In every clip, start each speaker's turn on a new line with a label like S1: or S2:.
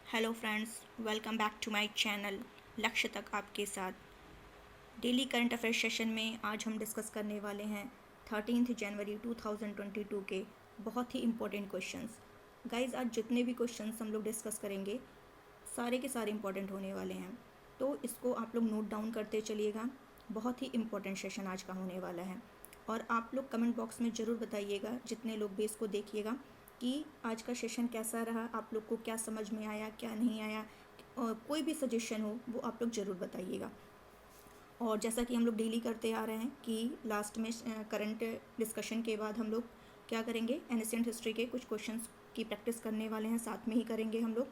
S1: Hello friends, welcome back to my channel लक्ष्य तक आपके साथ। डेली करंट अफेयर्स सेशन में आज हम डिस्कस करने वाले हैं 13 जनवरी 2022 के बहुत ही इम्पोर्टेंट क्वेश्चंस। गाइस, आज जितने भी क्वेश्चंस हम लोग डिस्कस करेंगे सारे के सारे इम्पोर्टेंट होने वाले हैं, तो इसको आप लोग नोट डाउन करते चलिएगा। बहुत ही इम्पोर्टेंट सेशन आज का होने वाला है और आप लोग कमेंट बॉक्स में ज़रूर बताइएगा, जितने लोग बेस को देखिएगा, कि आज का सेशन कैसा रहा, आप लोग को क्या समझ में आया, क्या नहीं आया। कोई भी सजेशन हो वो आप लोग ज़रूर बताइएगा। और जैसा कि हम लोग डेली करते आ रहे हैं कि लास्ट में करंट डिस्कशन के बाद हम लोग क्या करेंगे, एंशिएंट हिस्ट्री के कुछ क्वेश्चंस की प्रैक्टिस करने वाले हैं, साथ में ही करेंगे हम लोग।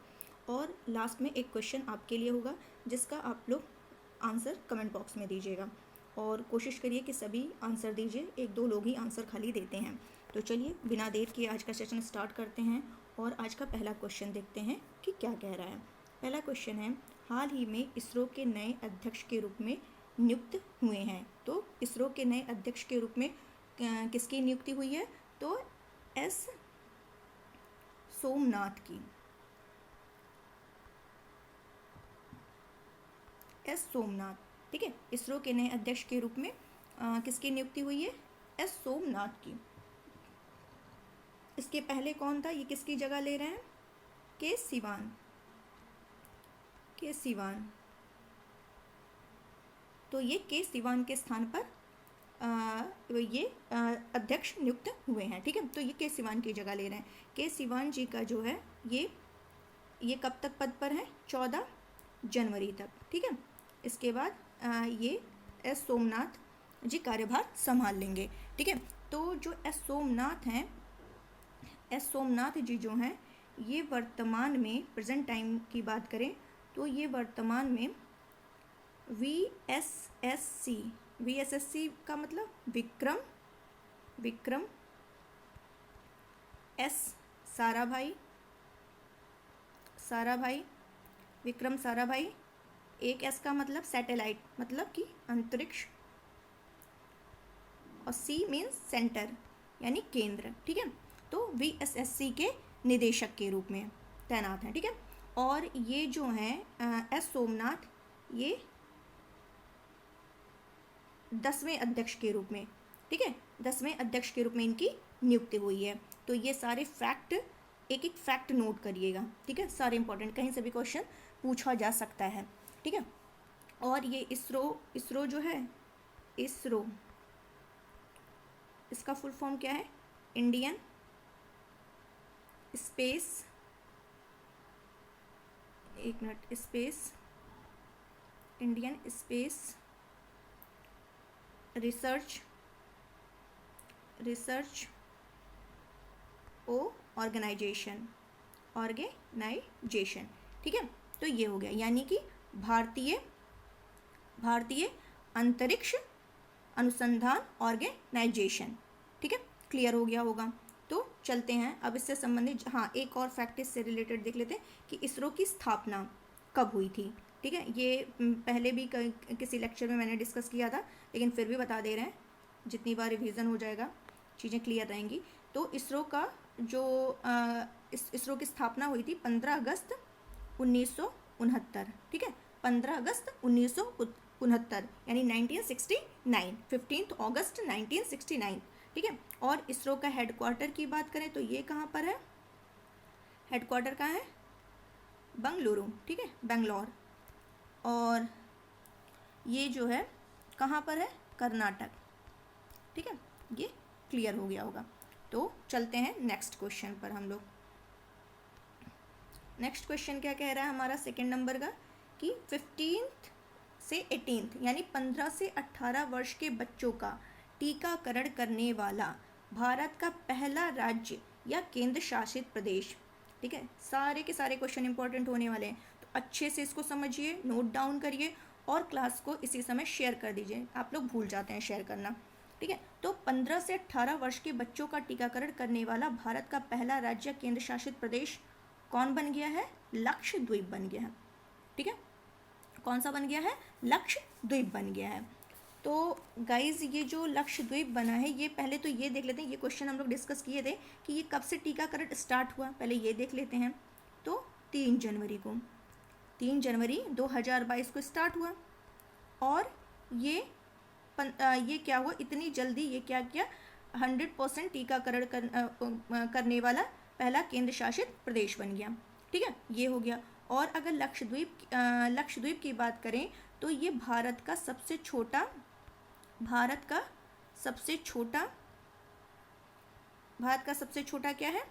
S1: और लास्ट में एक क्वेश्चन आपके लिए होगा जिसका आप लोग आंसर कमेंट बॉक्स में दीजिएगा और कोशिश करिए कि सभी आंसर दीजिए, एक दो लोग ही आंसर खाली देते हैं। तो चलिए बिना देर किए आज का सेशन स्टार्ट करते हैं और आज का पहला क्वेश्चन देखते हैं कि क्या कह रहा है। पहला क्वेश्चन है, हाल ही में इसरो के नए अध्यक्ष के रूप में नियुक्त हुए हैं। तो इसरो के नए अध्यक्ष के रूप में किसकी नियुक्ति हुई है? तो एस सोमनाथ की। एस सोमनाथ, ठीक है। इसरो के नए अध्यक्ष के रूप में किसकी नियुक्ति हुई है? एस सोमनाथ की। इसके पहले कौन था? ये किसकी जगह ले रहे हैं? के सिवान। के सिवान। तो ये के सिवान के स्थान पर ये अध्यक्ष नियुक्त हुए हैं, ठीक है। तो ये के सिवान की जगह ले रहे हैं। के सिवान जी का जो है ये कब तक पद पर है? 14 जनवरी तक, ठीक है। इसके बाद ये एस सोमनाथ जी कार्यभार संभाल लेंगे, ठीक है। तो जो एस सोमनाथ हैं, एस सोमनाथ जी जो हैं, ये वर्तमान में प्रेजेंट टाइम की बात करें तो ये वर्तमान में VSSC का मतलब विक्रम एस साराभाई विक्रम साराभाई। एक एस का मतलब सैटेलाइट, मतलब कि अंतरिक्ष, और सी मीन्स सेंटर यानी केंद्र, ठीक है। तो VSSC के निदेशक के रूप में तैनात हैं, ठीक है। और ये जो हैं एस सोमनाथ, ये 10वें अध्यक्ष के रूप में, ठीक है, 10वें अध्यक्ष के रूप में इनकी नियुक्ति हुई है। तो ये सारे फैक्ट, एक एक फैक्ट नोट करिएगा, ठीक है। सारे इंपॉर्टेंट, कहीं से भी क्वेश्चन पूछा जा सकता है, ठीक है। और ये इसरो जो है, इसरो, इसका फुल फॉर्म क्या है? इंडियन स्पेस, एक minute, Indian space research organisation, ठीक है। तो ये हो गया, यानी कि भारतीय अंतरिक्ष अनुसंधान ऑर्गेनाइजेशन, ठीक है। क्लियर हो गया होगा। तो चलते हैं अब इससे संबंधित, हाँ, एक और फैक्ट इससे रिलेटेड देख लेते हैं कि इसरो की स्थापना कब हुई थी, ठीक है। ये पहले भी किसी लेक्चर में मैंने डिस्कस किया था, लेकिन फिर भी बता दे रहे हैं, जितनी बार रिवीजन हो जाएगा चीज़ें क्लियर रहेंगी। तो इसरो का जो इसरो की स्थापना हुई थी 15 अगस्त 1969, ठीक है। 15 अगस्त 1969 यानी 1969, 15 अगस्त 1969, ठीक है। और इसरो का हेडक्वार्टर की बात करें तो ये कहाँ पर है? हेडक्वार्टर कहाँ है? बंगलुरु, ठीक है, बेंगलोर। और ये जो है कहाँ पर है? कर्नाटक, ठीक है। ये क्लियर हो गया होगा। तो चलते हैं नेक्स्ट क्वेश्चन पर हम लोग। नेक्स्ट क्वेश्चन क्या कह रहा है हमारा सेकेंड नंबर का, कि 15 से 18 यानी 15 से 18 वर्ष के बच्चों का टीकाकरण करने वाला भारत का पहला राज्य या केंद्र शासित प्रदेश, ठीक है। सारे के सारे क्वेश्चन इंपॉर्टेंट होने वाले हैं, तो अच्छे से इसको समझिए, नोट डाउन करिए और क्लास को इसी समय शेयर कर दीजिए। आप लोग भूल जाते हैं शेयर करना, ठीक है। तो 15 से 18 वर्ष के बच्चों का टीकाकरण करने वाला भारत का पहला राज्य केंद्र शासित प्रदेश कौन बन गया है? लक्षद्वीप बन गया है, ठीक है। कौन सा बन गया है? लक्षद्वीप बन गया है। तो गाइज, ये जो लक्षद्वीप बना है, ये पहले तो ये देख लेते हैं, ये क्वेश्चन हम लोग डिस्कस किए थे कि ये कब से टीकाकरण स्टार्ट हुआ, पहले ये देख लेते हैं। तो जनवरी को, 3 जनवरी 2022 को स्टार्ट हुआ। और ये क्या हुआ, इतनी जल्दी ये क्या किया, 100% टीकाकरण करने वाला पहला केंद्र शासित प्रदेश बन गया। ठीक है, ये हो गया। और अगर लक्षद्वीप की बात करें तो ये भारत का सबसे छोटा क्या है,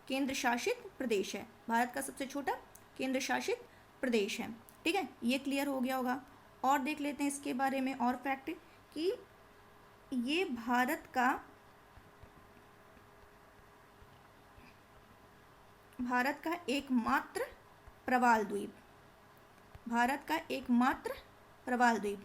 S1: केंद्र शासित प्रदेश है। भारत का सबसे छोटा केंद्र शासित प्रदेश है। ठीक है, ये क्लियर हो गया होगा। और देख लेते हैं इसके बारे में और फैक्ट कि ये भारत का एकमात्र प्रवाल द्वीप,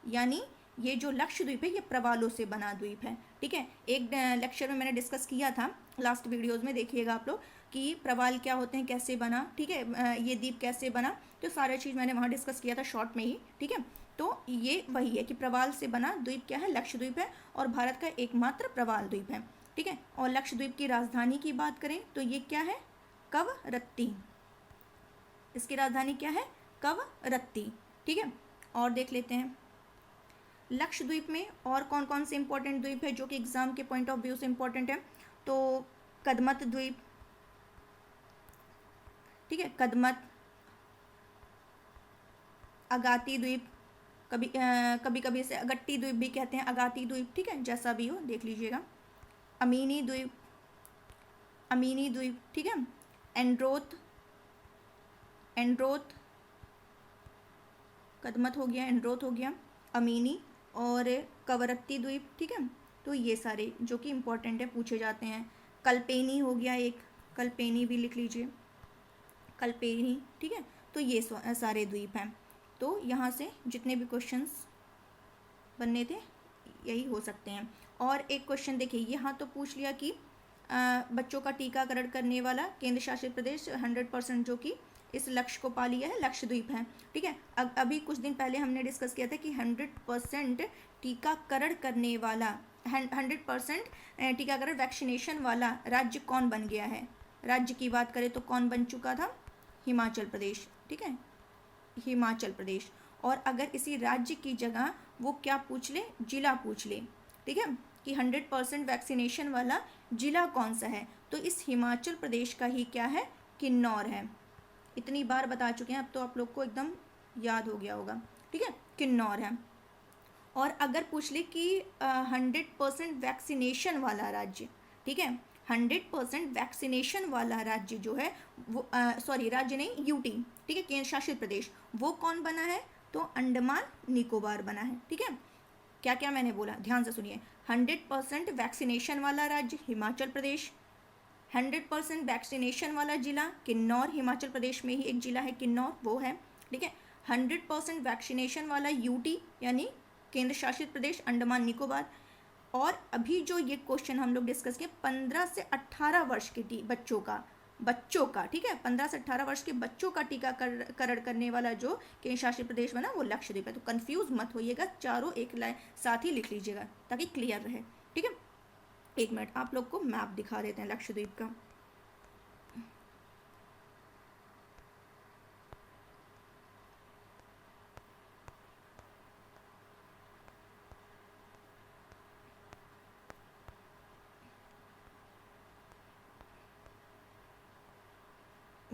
S1: यानी ये जो लक्षद्वीप है ये प्रवालों से बना द्वीप है। ठीक है, एक लेक्चर में मैंने डिस्कस किया था, लास्ट वीडियोज़ में देखिएगा आप लोग कि प्रवाल क्या होते हैं, कैसे बना। ठीक है, ये द्वीप कैसे बना, तो सारा चीज़ मैंने वहाँ डिस्कस किया था शॉर्ट में ही। ठीक है, तो ये वही है कि प्रवाल से बना द्वीप क्या है, लक्षद्वीप है, और भारत का एकमात्र प्रवाल द्वीप है। ठीक है, और लक्षद्वीप की राजधानी की बात करें तो ये क्या है, कवरत्ती। इसकी राजधानी क्या है, कवरत्ती। ठीक है, और देख लेते हैं लक्षद्वीप में और कौन कौन से इंपॉर्टेंट द्वीप है जो कि एग्जाम के पॉइंट ऑफ व्यू से इंपॉर्टेंट है। तो कदमत द्वीप, ठीक है, कदमत, अगाती द्वीप, कभी इसे अगट्टी द्वीप भी कहते हैं, अगाती द्वीप। ठीक है, जैसा भी हो देख लीजिएगा। अमीनी द्वीप, ठीक है, एंड्रोथ, कदमत हो गया, एंड्रोथ हो गया, अमीनी और कवरत्ती द्वीप। ठीक है, तो ये सारे जो कि इम्पोर्टेंट है, पूछे जाते हैं। कल्पेनी हो गया एक, कल्पेनी भी लिख लीजिए, कल्पेनी। ठीक है, तो ये सारे द्वीप हैं। तो यहाँ से जितने भी क्वेश्चंस बनने थे यही हो सकते हैं। और एक क्वेश्चन देखिए, यहाँ तो पूछ लिया कि बच्चों का टीकाकरण करने वाला केंद्र शासित प्रदेश 100% जो कि इस लक्ष्य को पा लिया है, लक्षद्वीप है। ठीक है, अभी कुछ दिन पहले हमने डिस्कस किया था कि 100% टीकाकरण करने वाला, 100% टीकाकरण वैक्सीनेशन वाला राज्य कौन बन गया है। राज्य की बात करें तो कौन बन चुका था, हिमाचल प्रदेश। ठीक है, हिमाचल प्रदेश। और अगर इसी राज्य की जगह वो क्या पूछ ले, जिला पूछ ले। ठीक है, कि 100% वैक्सीनेशन वाला जिला कौन सा है, तो इस हिमाचल प्रदेश का ही क्या है, किन्नौर है। इतनी बार बता चुके हैं, अब तो आप लोग को एकदम याद हो गया होगा। ठीक है, किन्नौर है। और अगर पूछ ले कि 100% वैक्सीनेशन वाला राज्य, ठीक है, 100% वैक्सीनेशन वाला राज्य जो है वो राज्य नहीं, यूटी, ठीक है, केंद्र शासित प्रदेश, वो कौन बना है, तो अंडमान निकोबार बना है। ठीक है, क्या क्या मैंने बोला, ध्यान से सुनिए। 100% वैक्सीनेशन वाला राज्य हिमाचल प्रदेश, 100% वैक्सीनेशन वाला जिला किन्नौर, हिमाचल प्रदेश में ही एक जिला है किन्नौर, वो है। ठीक है, 100% वैक्सीनेशन वाला यूटी यानी केंद्र शासित प्रदेश अंडमान निकोबार। और अभी जो ये क्वेश्चन हम लोग डिस्कस किए, 15 से 18 वर्ष के बच्चों का, ठीक है, 15 से 18 वर्ष के बच्चों का टीकाकरण करने वाला जो केंद्र शासित प्रदेश बना वो लक्षद्वीप है। तो कंफ्यूज मत होइएगा, चारों एक लाइन साथ ही लिख लीजिएगा ताकि क्लियर रहे। ठीक है, एक मिनट आप लोग को मैप दिखा देते हैं लक्षद्वीप का।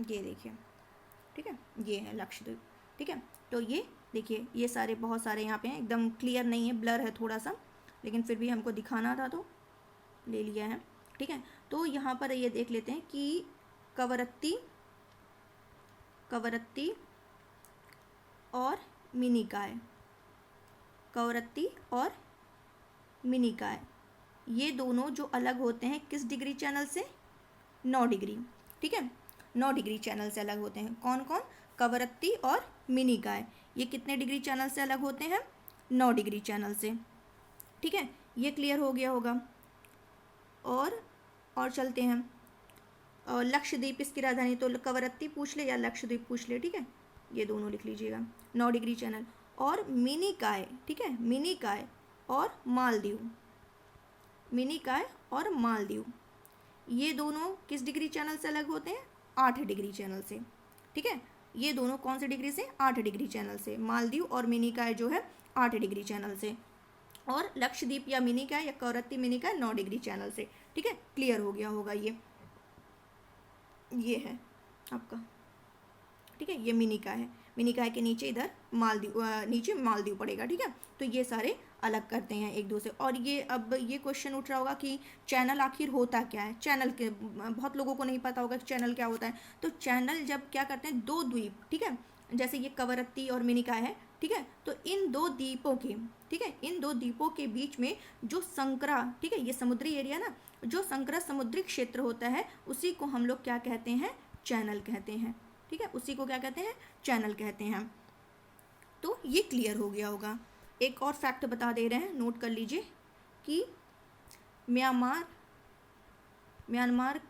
S1: ये देखिए, ठीक है, ये है लक्षद्वीप। ठीक है, तो ये देखिए, ये सारे बहुत सारे यहाँ पे हैं, एकदम क्लियर नहीं है, ब्लर है थोड़ा सा, लेकिन फिर भी हमको दिखाना था तो ले लिया है। ठीक है, तो यहाँ पर ये देख लेते हैं कि कवरत्ती और मिनिकाय, कवरत्ती और मिनिकाय, ये दोनों जो अलग होते हैं किस डिग्री चैनल से, 9 डिग्री। ठीक है, 9 डिग्री चैनल से अलग होते हैं। कौन कौन, कवरत्ती और मिनिकाय, ये कितने डिग्री चैनल से अलग होते हैं, 9 डिग्री चैनल से। ठीक है, ये क्लियर हो गया होगा। और चलते हैं, और लक्षद्वीप इसकी राजधानी, तो कवरत्ती पूछ ले या लक्षद्वीप पूछ ले। ठीक है, ये दोनों लिख लीजिएगा, 9 डिग्री चैनल। और मिनिकाय, ठीक है, मिनिकाय और मालदीव, मिनिकाय और मालदीव, ये दोनों किस डिग्री चैनल से अलग होते हैं, 8 डिग्री चैनल से, ठीक है। ये दोनों कौन से डिग्री से? 8 डिग्री चैनल से। मालदीव और मिनिकॉय जो है 8 डिग्री चैनल से, और लक्षद्वीप या मिनिकॉय या कवरत्ती मिनिकॉय 9 डिग्री चैनल से, ठीक है। क्लियर हो गया होगा ये है आपका, ठीक है। ये मिनिकॉय है, मिनिकॉय के नीचे इधर मालदीव, नीचे मालदीव पड़ेगा, ठीक है। तो ये सारे अलग करते हैं एक दूसरे। और ये अब ये क्वेश्चन उठ रहा होगा कि चैनल आखिर होता क्या है? चैनल के बहुत लोगों को नहीं पता होगा कि चैनल क्या होता है। तो चैनल जब क्या करते हैं, दो द्वीप, ठीक है, जैसे ये कवरत्ती और मिनिकॉय है, ठीक है, तो इन दो द्वीपों के, ठीक है, इन दो द्वीपों के बीच में जो संकरा, ठीक है, ये समुद्री एरिया ना, जो संकरा समुद्री क्षेत्र होता है उसी को हम लोग क्या कहते हैं? चैनल कहते हैं, ठीक है। उसी को क्या कहते हैं? चैनल कहते हैं। तो ये क्लियर हो गया होगा। एक और फैक्ट बता दे रहे हैं, नोट कर लीजिए कि म्यांमार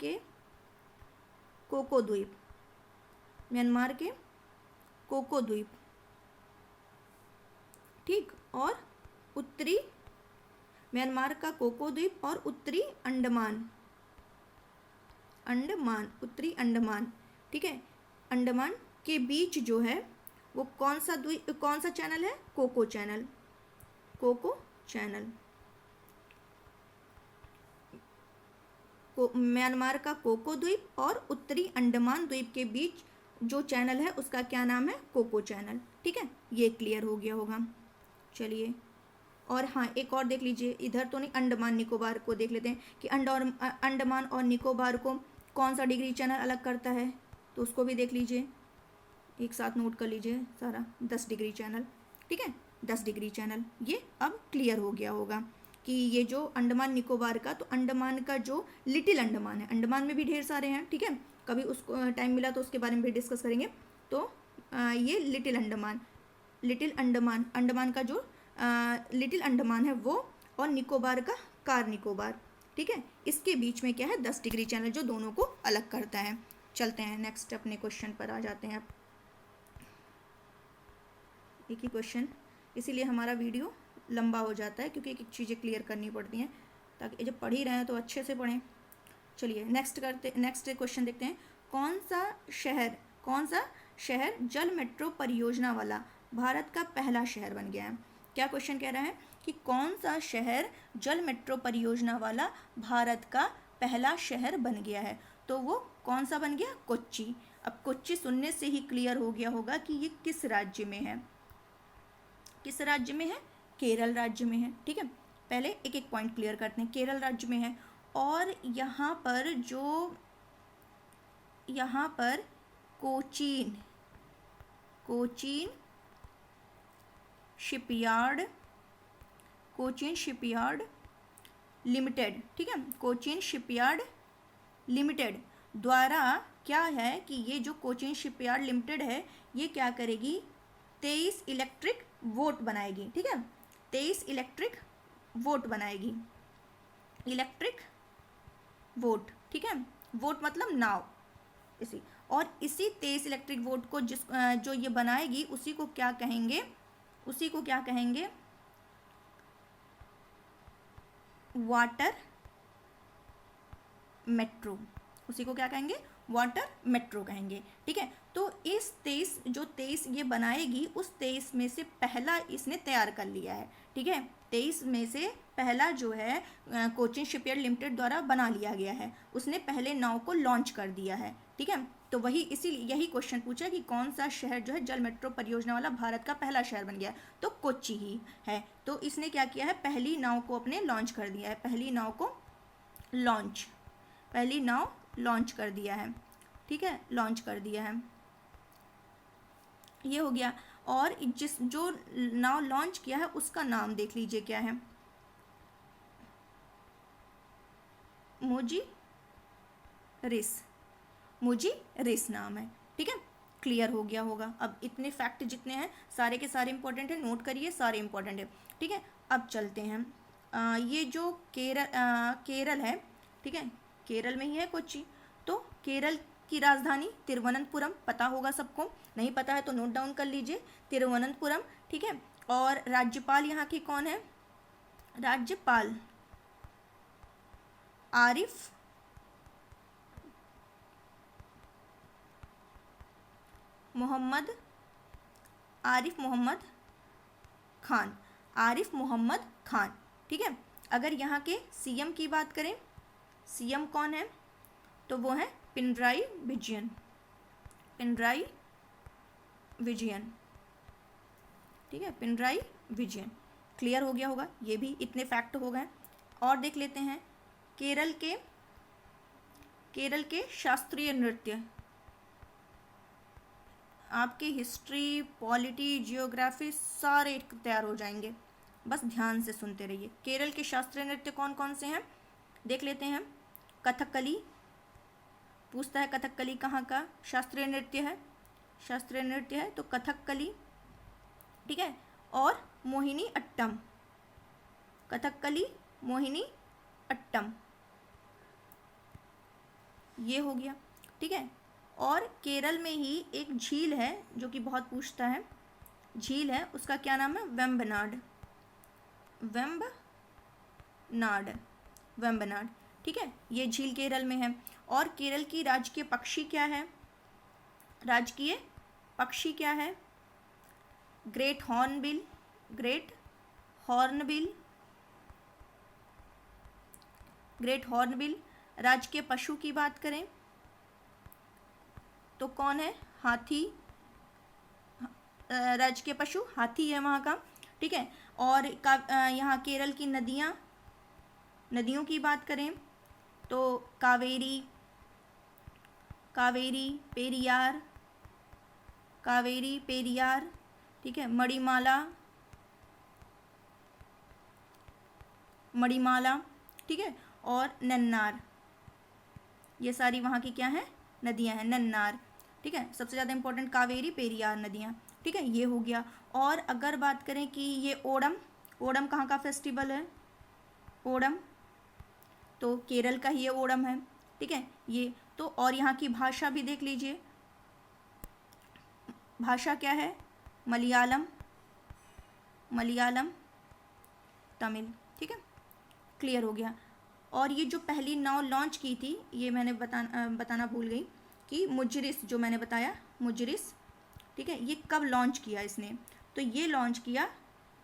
S1: के कोको द्वीप, म्यांमार के कोको द्वीप, ठीक, और उत्तरी म्यांमार का कोको द्वीप और उत्तरी अंडमान, उत्तरी अंडमान, ठीक है, अंडमान के बीच जो है वो कौन सा चैनल है? Coco channel, Coco channel. Myanmar का कोको द्वीप और उत्तरी अंडमान द्वीप के बीच जो चैनल है उसका क्या नाम है? कोको चैनल, ठीक है। ये क्लियर हो गया होगा। चलिए, और हाँ, एक और देख लीजिए, इधर तो नहीं, अंडमान निकोबार को देख लेते हैं कि अंडमान और निकोबार को कौन सा डिग्री चैनल अलग करता है, तो उसको भी देख लीजिए, एक साथ नोट कर लीजिए सारा। 10 डिग्री चैनल, ठीक है, 10 डिग्री चैनल। ये अब क्लियर हो गया होगा कि ये जो अंडमान निकोबार का, तो अंडमान का जो लिटिल अंडमान है, अंडमान में भी ढेर सारे हैं, ठीक है, कभी उसको टाइम मिला तो उसके बारे में भी डिस्कस करेंगे। तो ये लिटिल अंडमान, अंडमान का जो लिटिल अंडमान है वो, और निकोबार का कार निकोबार, ठीक है, इसके बीच में क्या है? 10 डिग्री चैनल, जो दोनों को अलग करता है। चलते हैं नेक्स्ट, अपने क्वेश्चन पर आ जाते हैं। एक ही क्वेश्चन, इसीलिए हमारा वीडियो लंबा हो जाता है, क्योंकि एक एक चीज़ें क्लियर करनी पड़ती हैं, ताकि जब पढ़ ही रहे हैं तो अच्छे से पढ़ें। चलिए नेक्स्ट क्वेश्चन देखते हैं। कौन सा शहर जल मेट्रो परियोजना वाला भारत का पहला शहर बन गया है? क्या क्वेश्चन कह रहा है कि कौन सा शहर जल मेट्रो परियोजना वाला भारत का पहला शहर बन गया है? तो वो कौन सा बन गया? कोच्चि। अब कोच्चि सुनने से ही क्लियर हो गया होगा कि ये किस राज्य में है। किस राज्य में है? केरल राज्य में है, ठीक है। पहले एक एक पॉइंट क्लियर करते हैं। केरल राज्य में है, और यहाँ पर कोचीन शिपयार्ड लिमिटेड, ठीक है, कोचीन शिपयार्ड लिमिटेड द्वारा क्या है कि ये जो कोचीन शिपयार्ड लिमिटेड है, ये क्या करेगी? 23 इलेक्ट्रिक वोट बनाएगी, ठीक है, 23 इलेक्ट्रिक वोट बनाएगी, इलेक्ट्रिक वोट, ठीक है, वोट मतलब नाव, और इसी 23 इलेक्ट्रिक वोट को जो ये बनाएगी उसी को क्या कहेंगे? Water metro. उसी को क्या कहेंगे? वाटर मेट्रो कहेंगे, ठीक है। तो इस 23 ये बनाएगी, उस 23 में से पहला इसने तैयार कर लिया है, ठीक है। 23 में से पहला जो है कोचीन शिपयार्ड लिमिटेड द्वारा बना लिया गया है, उसने पहले नाव को लॉन्च कर दिया है, ठीक है। तो यही क्वेश्चन पूछा कि कौन सा शहर जो है जल मेट्रो परियोजना वाला भारत का पहला शहर बन गया, तो कोच्चि ही है। तो इसने क्या किया है? पहली नाव को अपने लॉन्च कर दिया है, पहली नाव लॉन्च कर दिया है, ठीक है, लॉन्च कर दिया है, ये हो गया। और जो नाव लॉन्च किया है उसका नाम देख लीजिए क्या है? मुजी रिस नाम है, ठीक है। क्लियर हो गया होगा। अब इतने फैक्ट जितने हैं सारे के सारे इंपॉर्टेंट है, नोट करिए, सारे इंपॉर्टेंट है, ठीक है। अब चलते हैं, ये जो केरल है, ठीक है, केरल में ही है कोच्चि। तो केरल की राजधानी तिरुवनंतपुरम, पता होगा सबको, नहीं पता है तो नोट डाउन कर लीजिए, तिरुवनंतपुरम, ठीक है। और राज्यपाल यहाँ के कौन है? राज्यपाल मोहम्मद आरिफ मोहम्मद खान, आरिफ मोहम्मद खान। ठीक है, अगर यहाँ के सीएम की बात करें, सीएम कौन है, तो वो है पिनराई विजयन, पिनराई विजयन। ठीक है, पिनराई विजयन। क्लियर हो गया होगा, ये भी इतने फैक्ट हो गए। और देख लेते हैं केरल के शास्त्रीय नृत्य। आपके हिस्ट्री, पॉलिटी, जियोग्राफी सारे तैयार हो जाएंगे, बस ध्यान से सुनते रहिए। केरल के शास्त्रीय नृत्य कौन कौन से हैं देख लेते हैं। कथकली, पूछता है कथकली कहाँ का शास्त्रीय नृत्य है, शास्त्रीय नृत्य है तो कथकली। ठीक है, और मोहिनी अट्टम, कथकली, मोहिनी अट्टम, ये हो गया। ठीक है, और केरल में ही एक झील है जो कि बहुत पूछता है, झील है उसका क्या नाम है, वेम्बनाड, वेम्बनाड, वेम्बनाड। ठीक है, ये झील केरल में है। और केरल की राजकीय पक्षी क्या है, राजकीय पक्षी क्या है, great hornbill, great hornbill, great hornbill. राजकीय पशु की बात करें तो कौन है, हाथी, राजकीय पशु हाथी है वहाँ का। ठीक है, और यहाँ केरल की नदियाँ, नदियों की बात करें तो कावेरी, कावेरी, पेरियार, कावेरी, पेरियार। ठीक है, मणिमाला, मणिमाला। ठीक है, और नन्नार, ये सारी वहाँ की क्या है, नदियाँ हैं, नन्नार। ठीक है, सबसे ज़्यादा इंपॉर्टेंट कावेरी, पेरियार नदियाँ। ठीक है, ये हो गया। और अगर बात करें कि ये ओणम, ओणम कहाँ का फेस्टिवल है, ओणम तो केरल का ही ये ओणम है। ठीक है, ये तो। और यहाँ की भाषा भी देख लीजिए, भाषा क्या है, मलयालम, मलयालम, तमिल। ठीक है, क्लियर हो गया। और ये जो पहली नाव लॉन्च की थी, ये मैंने बताना भूल गई कि मुजरिस, जो मैंने बताया मुजरिस। ठीक है, ये कब लॉन्च किया इसने, तो ये लॉन्च किया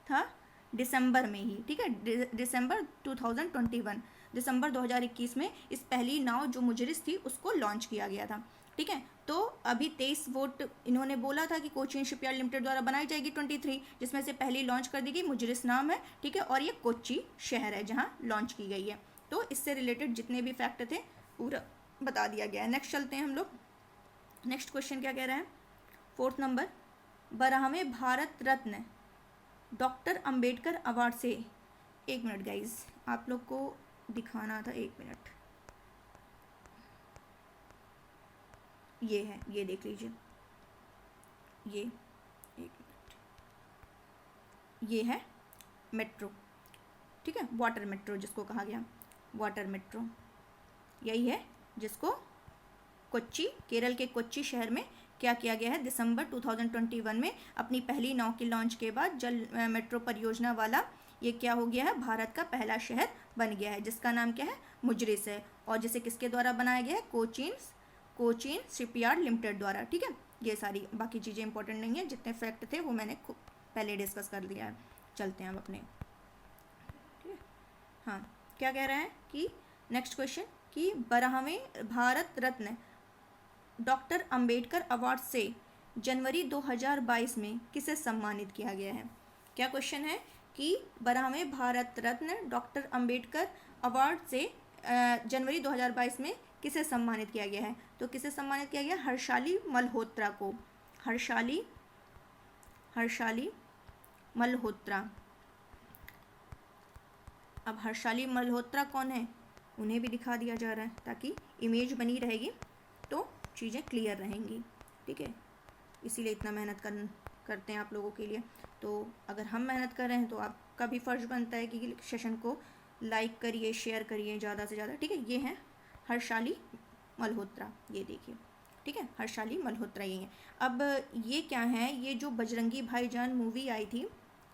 S1: था दिसंबर में ही। ठीक है, दिसंबर 2021, दिसंबर 2021 में इस पहली नाव जो मुजरिस थी उसको लॉन्च किया गया था। ठीक है, तो अभी 23 वोट इन्होंने बोला था कि कोचीन शिपयार्ड लिमिटेड द्वारा बनाई जाएगी 23, जिसमें से पहली लॉन्च कर दी गई मुजरिस नाम है। ठीक है, और ये कोच्चि शहर है जहाँ लॉन्च की गई है। तो इससे रिलेटेड जितने भी फैक्ट थे पूरा बता दिया गया है। नेक्स्ट चलते हैं हम लोग। नेक्स्ट क्वेश्चन क्या कह रहा है, 4th number, 12वें Bharat Ratna doctor Ambedkar award से, 1 मिनट गाइज आप लोग को दिखाना था, 1 मिनट, ये है, ये देख लीजिए, ये 1 मिनट, ये है मेट्रो। ठीक है, वाटर मेट्रो जिसको कहा गया, वाटर मेट्रो यही है जिसको कोच्चि, केरल के कोच्चि शहर में क्या किया गया है, दिसंबर 2021 में अपनी पहली नाव की लॉन्च के बाद जल मेट्रो परियोजना वाला ये क्या हो गया है, भारत का पहला शहर बन गया है, जिसका नाम क्या है, मुजरिस है। और जिसे किसके द्वारा बनाया गया है, कोचीन शिपयार्ड लिमिटेड द्वारा। ठीक है, ये सारी बाकी चीज़ें इंपॉर्टेंट नहीं है, जितने फैक्ट थे वो मैंने पहले डिस्कस कर दिया है। चलते हैं अब अपने, ठीक है, हाँ, क्या कह रहा है कि नेक्स्ट क्वेश्चन कि 12वें भारत रत्न डॉक्टर अंबेडकर अवार्ड से जनवरी 2022 में किसे सम्मानित किया गया है। क्या क्वेश्चन है कि 12वें भारत रत्न डॉक्टर अंबेडकर अवार्ड से जनवरी 2022 में किसे सम्मानित किया गया है, तो किसे सम्मानित किया गया, हर्षाली मल्होत्रा को, हर्षाली मल्होत्रा। अब हर्षाली मल्होत्रा कौन है, उन्हें भी दिखा दिया जा रहा है ताकि इमेज बनी रहेगी तो चीज़ें क्लियर रहेंगी। ठीक है, इसीलिए इतना मेहनत करते हैं आप लोगों के लिए। तो अगर हम मेहनत कर रहे हैं तो आपका भी फ़र्ज़ बनता है कि सेशन को लाइक करिए, शेयर करिए ज़्यादा से ज़्यादा। ठीक है, ये है हर्षाली मल्होत्रा, ये देखिए। ठीक है, हर्षाली मल्होत्रा ये है। अब ये क्या है, ये जो बजरंगी भाईजान मूवी आई थी,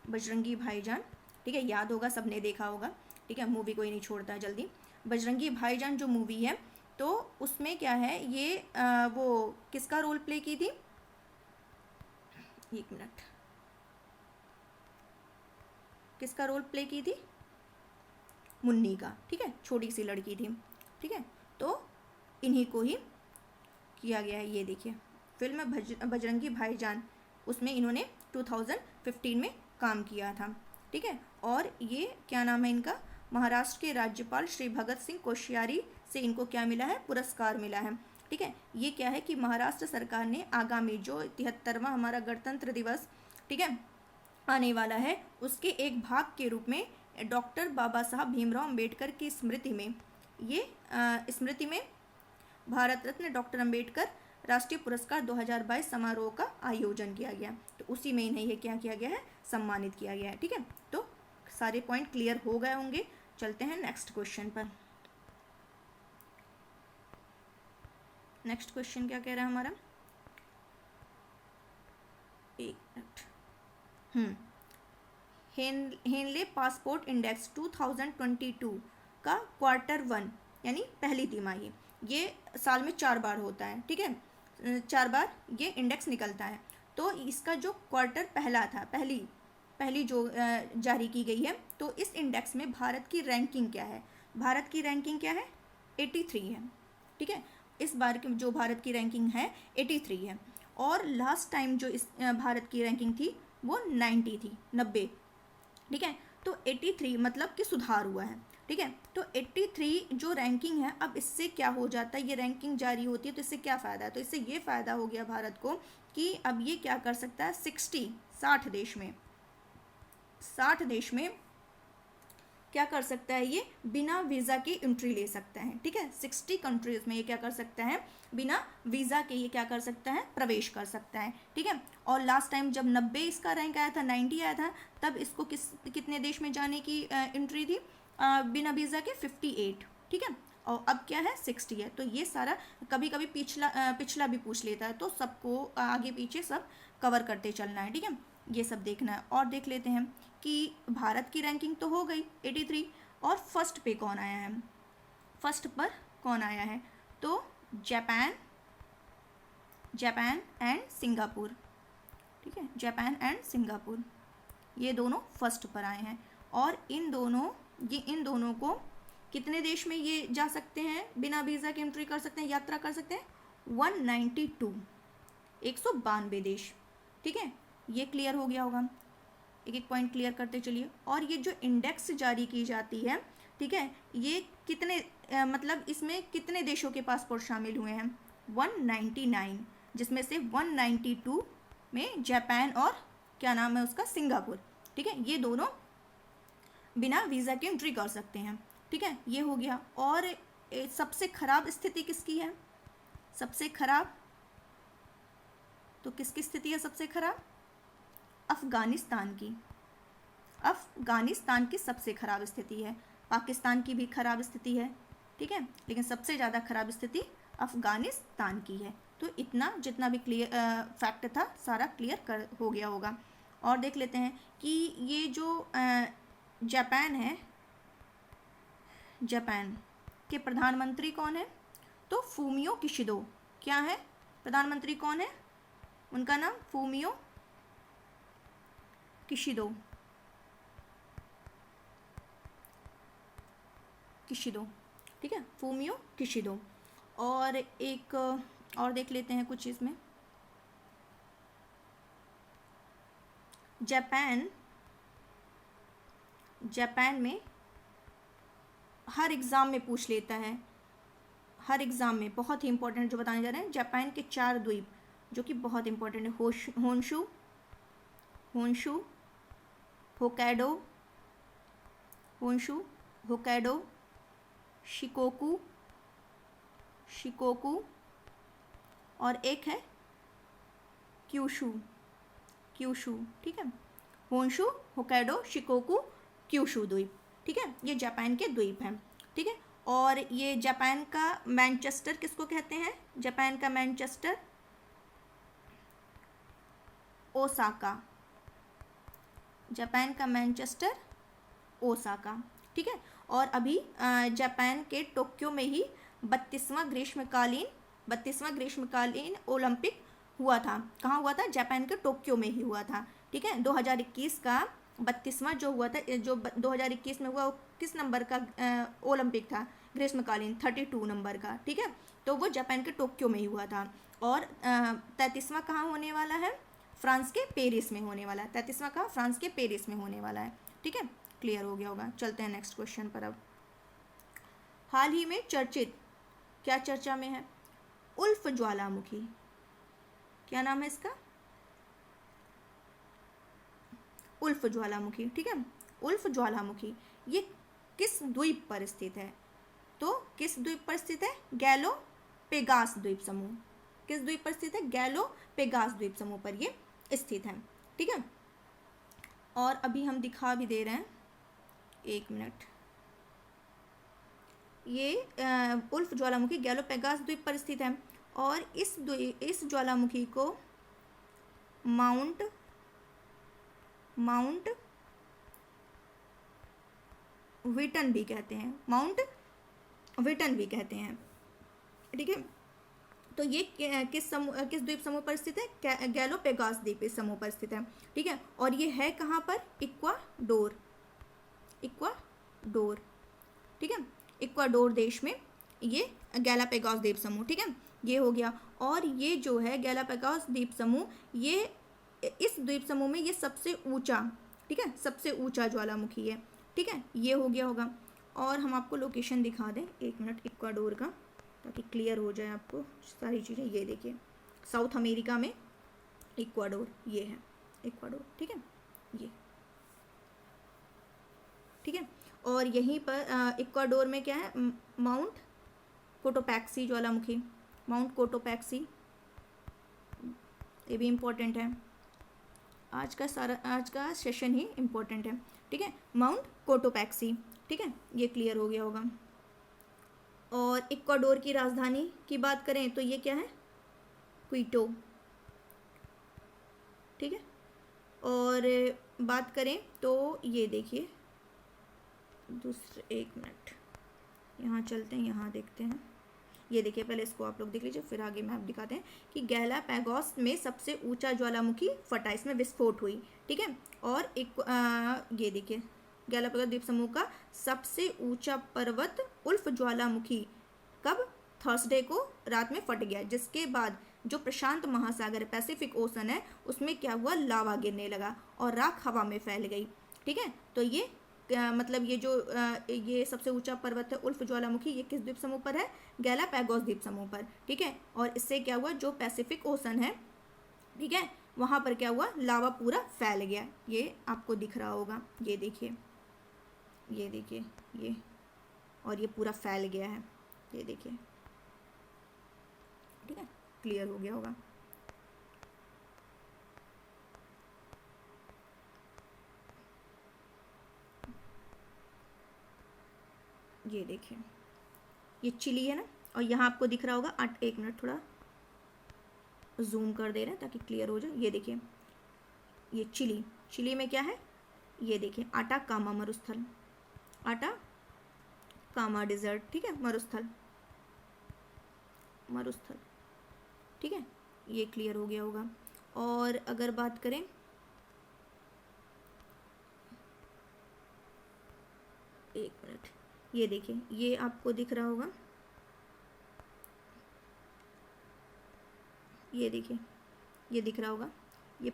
S1: बजरंगी भाईजान, ठीक है, याद होगा, सबने देखा होगा। ठीक है, मूवी कोई नहीं छोड़ता है जल्दी। बजरंगी भाईजान जो मूवी है तो उसमें क्या है, ये वो किसका रोल प्ले की थी, एक मिनट, किसका रोल प्ले की थी? मुन्नी का, ठीक है, छोटी सी लड़की थी, ठीक है। तो इन्हीं को ही किया गया है। ये देखिए फिल्म बजरंगी भाईजान, उसमें इन्होंने 2015 में काम किया था, ठीक है। और ये क्या नाम है इनका? महाराष्ट्र के राज्यपाल श्री भगत सिंह कोश्यारी से इनको क्या मिला है? पुरस्कार मिला है, ठीक है। ये क्या है कि महाराष्ट्र सरकार ने आगामी जो 73वां हमारा गणतंत्र दिवस, ठीक है, आने वाला है, उसके एक भाग के रूप में डॉक्टर बाबा साहब भीमराव अंबेडकर की स्मृति में, ये स्मृति में भारत रत्न डॉक्टर अंबेडकर राष्ट्रीय पुरस्कार 2022 समारोह का आयोजन किया गया। तो उसी में इन्हें ये क्या किया गया है? सम्मानित किया गया है, ठीक है। तो सारे पॉइंट क्लियर हो गए होंगे। चलते हैं नेक्स्ट क्वेश्चन पर। नेक्स्ट क्वेश्चन क्या कह रहा है हमारा? एक मिनट। हेनले पासपोर्ट इंडेक्स 2022 का Q1 यानी पहली तिमाही, ये साल में 4 बार होता है, ठीक है, 4 बार ये इंडेक्स निकलता है। तो इसका जो क्वार्टर पहला था, पहली जो जारी की गई है, तो इस इंडेक्स में भारत की रैंकिंग क्या है? भारत की रैंकिंग क्या है? 83 है, ठीक है। इस बार की जो भारत की रैंकिंग है 83 है। और लास्ट टाइम जो इस भारत की रैंकिंग थी वो 90 थी, 90, ठीक है। तो 83 मतलब कि सुधार हुआ है, ठीक है। तो 83 जो रैंकिंग है, अब इससे क्या हो जाता है? ये रैंकिंग जारी होती है तो इससे क्या फ़ायदा है? तो इससे ये फ़ायदा हो गया भारत को कि अब ये क्या कर सकता है? 60 देश में क्या कर सकता है? ये बिना वीज़ा की एंट्री ले सकता है, ठीक है। 60 कंट्रीज़ में ये क्या कर सकता है? बिना वीज़ा के ये क्या कर सकता है? प्रवेश कर सकता है, ठीक है। और लास्ट टाइम जब 90 इसका रैंक आया था, 90 आया था, तब इसको कितने देश में जाने की एंट्री थी बिना वीज़ा के? 58, ठीक है। और अब क्या है? 60 है। तो ये सारा कभी कभी पिछला भी पूछ लेता है, तो सबको आगे पीछे सब कवर करते चलना है, ठीक है। ये सब देखना है। और देख लेते हैं कि भारत की रैंकिंग तो हो गई 83, और फर्स्ट पे कौन आया है? फर्स्ट पर कौन आया है? तो जापान एंड सिंगापुर, ठीक है, जापान एंड सिंगापुर, ये दोनों फर्स्ट पर आए हैं। और इन दोनों को कितने देश में ये जा सकते हैं? बिना वीज़ा के एंट्री कर सकते हैं, यात्रा कर सकते हैं? 192 देश, ठीक है। ये क्लियर हो गया होगा। एक एक पॉइंट क्लियर करते चलिए। और ये जो इंडेक्स जारी की जाती है, ठीक है, ये कितने मतलब इसमें कितने देशों के पासपोर्ट शामिल हुए हैं? 199, जिसमें से 192 में जापान और क्या नाम है उसका? सिंगापुर, ठीक है। ये दोनों बिना वीज़ा के एंट्री कर सकते हैं, ठीक है। ये हो गया। और सबसे खराब स्थिति किसकी है? सबसे खराब तो किसकी स्थिति है सबसे खराब? अफ़गानिस्तान की सबसे खराब स्थिति है। पाकिस्तान की भी खराब स्थिति है, ठीक है, लेकिन सबसे ज़्यादा खराब स्थिति अफ़गानिस्तान की है। तो इतना जितना भी क्लियर फैक्ट था सारा क्लियर हो गया होगा। और देख लेते हैं कि ये जो जापान है, जापान के प्रधानमंत्री कौन है? तो फूमियो किशिदो। क्या है? प्रधानमंत्री कौन है? उनका नाम फूमियो किशिदो, ठीक है, फूमियो किशिदो। और एक और देख लेते हैं कुछ इसमें। जापान में हर एग्ज़ाम में पूछ लेता है, हर एग्ज़ाम में बहुत ही इंपॉर्टेंट जो बताने जा रहे हैं। जापान के 4 द्वीप जो कि बहुत इंपॉर्टेंट है, होन्शू, होकैडो, शिकोकू और एक है क्यूशू, ठीक है। होन्शू, होकैडो, शिकोकू, क्यूशू द्वीप, ठीक है, ये जापान के द्वीप हैं, ठीक है। और ये जापान का मैनचेस्टर किसको कहते हैं? जापान का मैनचेस्टर ओसाका, जापान का मैनचेस्टर ओसाका, ठीक है। और अभी जापान के टोक्यो में ही 32वां ग्रीष्मकालीन ओलंपिक हुआ था, कहाँ हुआ था? जापान के टोक्यो में ही हुआ था, ठीक है। 2021 का 32वां जो हुआ था, जो 2021 में हुआ, वो किस नंबर का ओलंपिक था? ग्रीष्मकालीन 32 नंबर का, ठीक है। तो वो जापान के टोक्यो में ही हुआ था। और 33वां कहाँ होने वाला है? फ्रांस के पेरिस में होने वाला है। 33वां कहाँ? फ्रांस के पेरिस में होने वाला है, ठीक है। क्लियर हो गया होगा। चलते हैं नेक्स्ट क्वेश्चन पर। अब हाल ही में चर्चित, क्या चर्चा में है? उल्फ ज्वालामुखी। क्या नाम है इसका? उल्फ ज्वालामुखी, ठीक है। उल्फ ज्वालामुखी ये किस द्वीप पर स्थित है? तो किस द्वीप पर स्थित है? गैलोपेगास द्वीप समूह। किस द्वीप पर स्थित है? गैलोपेगास द्वीप समूह पर ये स्थित है, ठीक है। और अभी हम दिखा भी दे रहे हैं, एक मिनट। ये उल्फ ज्वालामुखी गैलोपेगास द्वीप पर स्थित है। और इस ज्वालामुखी को माउंट विटन भी कहते हैं, माउंट विटन भी कहते हैं, ठीक है। तो ये किस द्वीप समूह पर स्थित है? गैलोपेगास द्वीप समूह पर स्थित है, ठीक है। और ये है कहाँ पर? इक्वाडोर, ठीक है। इक्वाडोर देश में ये गैलापेगोस द्वीप समूह, ठीक है, ये हो गया। और ये जो है गैलापेगोस द्वीप समूह, ये इस द्वीप समूह में ये सबसे ऊंचा, ठीक है, सबसे ऊंचा ज्वालामुखी है, ठीक है, ये हो गया होगा। और हम आपको लोकेशन दिखा दें, एक मिनट, इक्वाडोर का, ताकि क्लियर हो जाए आपको सारी चीज़ें। ये देखिए, साउथ अमेरिका में इक्वाडोर, ये है इक्वाडोर, ठीक है, ये, ठीक है। और यहीं पर इक्वाडोर में क्या है? माउंट कोटोपैक्सी ज्वालामुखी, माउंट कोटोपैक्सी, ये भी इम्पोर्टेंट है। आज का सेशन ही इम्पोर्टेंट है, ठीक है। माउंट कोटोपैक्सी, ठीक है, ये क्लियर हो गया होगा। और इक्वाडोर की राजधानी की बात करें तो ये क्या है? क्विटो, ठीक है। और बात करें तो ये देखिए, दूसरे, एक मिनट, यहाँ चलते हैं, यहाँ देखते हैं। ये देखिए, पहले इसको आप लोग देख लीजिए, फिर आगे मैप दिखाते हैं कि गैलापैगोस में सबसे ऊंचा ज्वालामुखी फटा, इसमें विस्फोट हुई, ठीक है। और ये देखिए, गैलापैगोस द्वीप समूह का सबसे ऊंचा पर्वत उल्फ ज्वालामुखी कब? थर्सडे को रात में फट गया, जिसके बाद जो प्रशांत महासागर पैसिफिक ओशन है उसमें क्या हुआ? लावा गिरने लगा और राख हवा में फैल गई, ठीक है। तो ये मतलब ये जो ये सबसे ऊंचा पर्वत है उल्फ ज्वालामुखी, ये किस द्वीप समूह पर है? गैलापैगोस द्वीप समूह पर, ठीक है। और इससे क्या हुआ? जो पैसिफिक ओशन है, ठीक है, वहाँ पर क्या हुआ? लावा पूरा फैल गया। ये आपको दिख रहा होगा, ये देखिए, ये देखिए, ये, और ये पूरा फैल गया है, ये देखिए, ठीक है, क्लियर हो गया होगा। ये देखिए, ये चिली है ना, और यहाँ आपको दिख रहा होगा, एक मिनट, थोड़ा जूम कर दे रहे हैं ताकि क्लियर हो जाए। ये देखिए, ये चिली में क्या है? ये देखिए, आटाकामा मरुस्थल, आटाकामा डिजर्ट, ठीक है, मरुस्थल, ठीक है, ये क्लियर हो गया होगा। और अगर बात करें, एक मिनट, ये देखिए, ये आपको दिख रहा होगा, ये देखिए, ये दिख रहा होगा, ये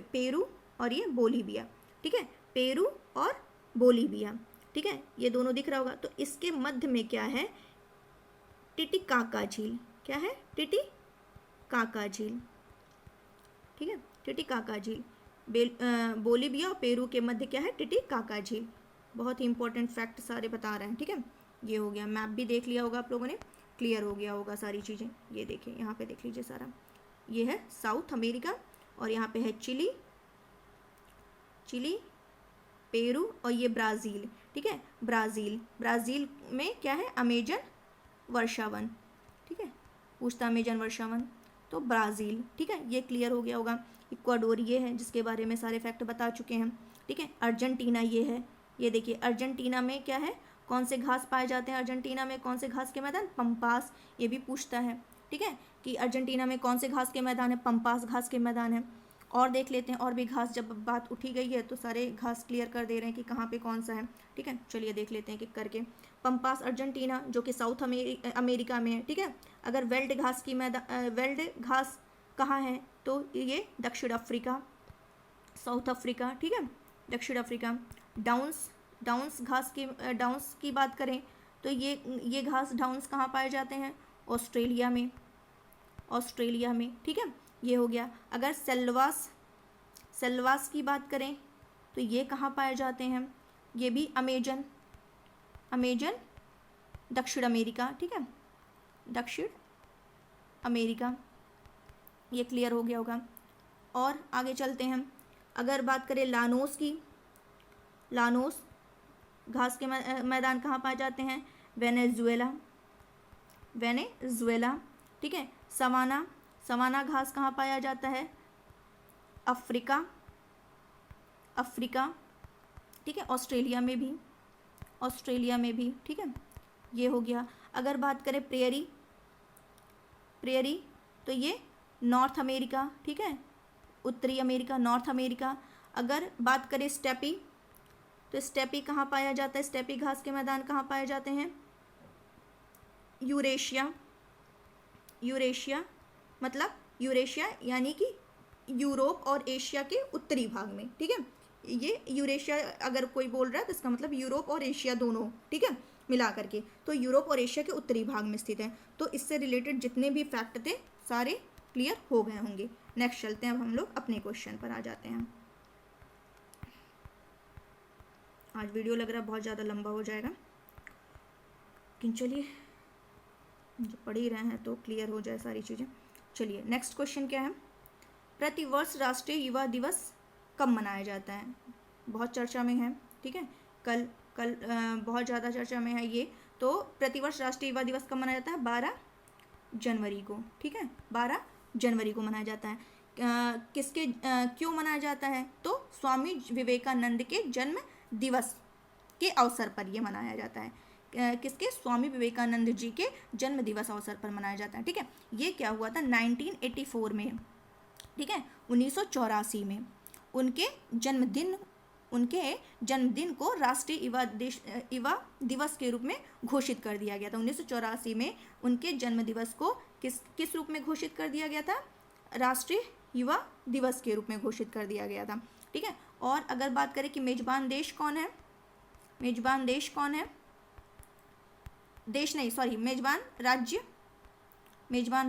S1: पेरू और ये बोलीविया, ठीक है, पेरू और बोलीविया, ठीक है, ये दोनों दिख रहा होगा। तो इसके मध्य में क्या है? टिटिकाका झील, क्या है? टिटिकाका झील, ठीक है, टिटिकाका झील। बोलीविया और पेरू के मध्य क्या है? टिटिकाका झील। बहुत ही इंपॉर्टेंट फैक्ट सारे बता रहे हैं, ठीक है। ये हो गया, मैप भी देख लिया होगा आप लोगों ने, क्लियर हो गया होगा सारी चीज़ें। ये देखिए, यहाँ पे देख लीजिए सारा, ये है साउथ अमेरिका, और यहाँ पे है चिली, पेरू, और ये ब्राज़ील, ठीक है, ब्राज़ील में क्या है? अमेजन वर्षावन, ठीक है, पूछता अमेजन वर्षावन, तो ब्राज़ील, ठीक है, ये क्लियर हो गया होगा। इक्वाडोर ये है जिसके बारे में सारे फैक्ट बता चुके हैं, ठीक है। अर्जेंटीना ये है, ये देखिए, अर्जेंटीना में क्या है? कौन से घास पाए जाते हैं अर्जेंटीना में? कौन से घास के मैदान? पंपास, ये भी पूछता है, ठीक है। कि अर्जेंटीना में कौन से घास के मैदान है, पंपास घास के मैदान है। और देख लेते हैं और भी घास, जब बात उठी गई है तो सारे घास क्लियर कर दे रहे हैं कि कहाँ पे कौन सा है। ठीक है, चलिए देख लेते हैं कि करके। पंपास अर्जेंटीना जो कि साउथ अमेरिका में है। ठीक है, अगर वेल्ड घास की वेल्ड घास कहाँ है तो ये दक्षिण अफ्रीका, साउथ अफ्रीका। ठीक है, दक्षिण अफ्रीका। डाउन्स घास की बात करें तो ये घास डाउन्स कहाँ पाए जाते हैं, ऑस्ट्रेलिया में, ठीक है, ये हो गया। अगर सेल्वास की बात करें तो ये कहाँ पाए जाते हैं, ये भी अमेजन दक्षिण अमेरिका। ठीक है, दक्षिण अमेरिका, ये क्लियर हो गया होगा। और आगे चलते हैं, अगर बात करें लानोस की, लानोस घास के मैदान कहाँ पाए जाते हैं, वेनेजुएला। ठीक है, सवाना घास कहाँ पाया जाता है, अफ्रीका। ठीक है, ऑस्ट्रेलिया में भी। ठीक है, ये हो गया। अगर बात करें प्रेयरी तो ये नॉर्थ अमेरिका। ठीक है, उत्तरी अमेरिका, नॉर्थ अमेरिका। अगर बात करें स्टेपी तो स्टेपी कहाँ पाया जाता है, स्टेपी घास के मैदान कहाँ पाए जाते हैं, यूरेशिया, मतलब यूरेशिया यानी कि यूरोप और एशिया के उत्तरी भाग में। ठीक है, ये यूरेशिया अगर कोई बोल रहा है तो इसका मतलब यूरोप और एशिया दोनों, ठीक है, मिला करके, तो यूरोप और एशिया के उत्तरी भाग में स्थित है। तो इससे रिलेटेड जितने भी फैक्ट थे सारे क्लियर हो गए होंगे। नेक्स्ट चलते हैं, अब हम लोग अपने क्वेश्चन पर आ जाते हैं। आज वीडियो लग रहा है बहुत ज़्यादा लंबा हो जाएगा, लेकिन चलिए जो पढ़ ही रहे हैं तो क्लियर हो जाए सारी चीज़ें। चलिए नेक्स्ट क्वेश्चन क्या है, प्रतिवर्ष राष्ट्रीय युवा दिवस कब मनाया जाता है, बहुत चर्चा में है। ठीक है, कल बहुत ज़्यादा चर्चा में है ये। तो प्रतिवर्ष राष्ट्रीय युवा दिवस कब मनाया जाता है, 12 जनवरी को। ठीक है, 12 जनवरी को मनाया जाता है। क्यों मनाया जाता है, तो स्वामी विवेकानंद के जन्म दिवस के अवसर पर ये मनाया जाता है। किसके, स्वामी विवेकानंद जी के जन्म दिवस अवसर पर मनाया जाता है। ठीक है, ये क्या हुआ था 1984 में। ठीक है, 1984 में उनके जन्मदिन को राष्ट्रीय युवा दिवस के रूप में घोषित कर दिया गया था। 1984 में उनके जन्म दिवस को किस रूप में घोषित कर दिया गया था, राष्ट्रीय युवा दिवस के रूप में घोषित कर दिया गया था। ठीक है, और अगर बात करें कि मेजबान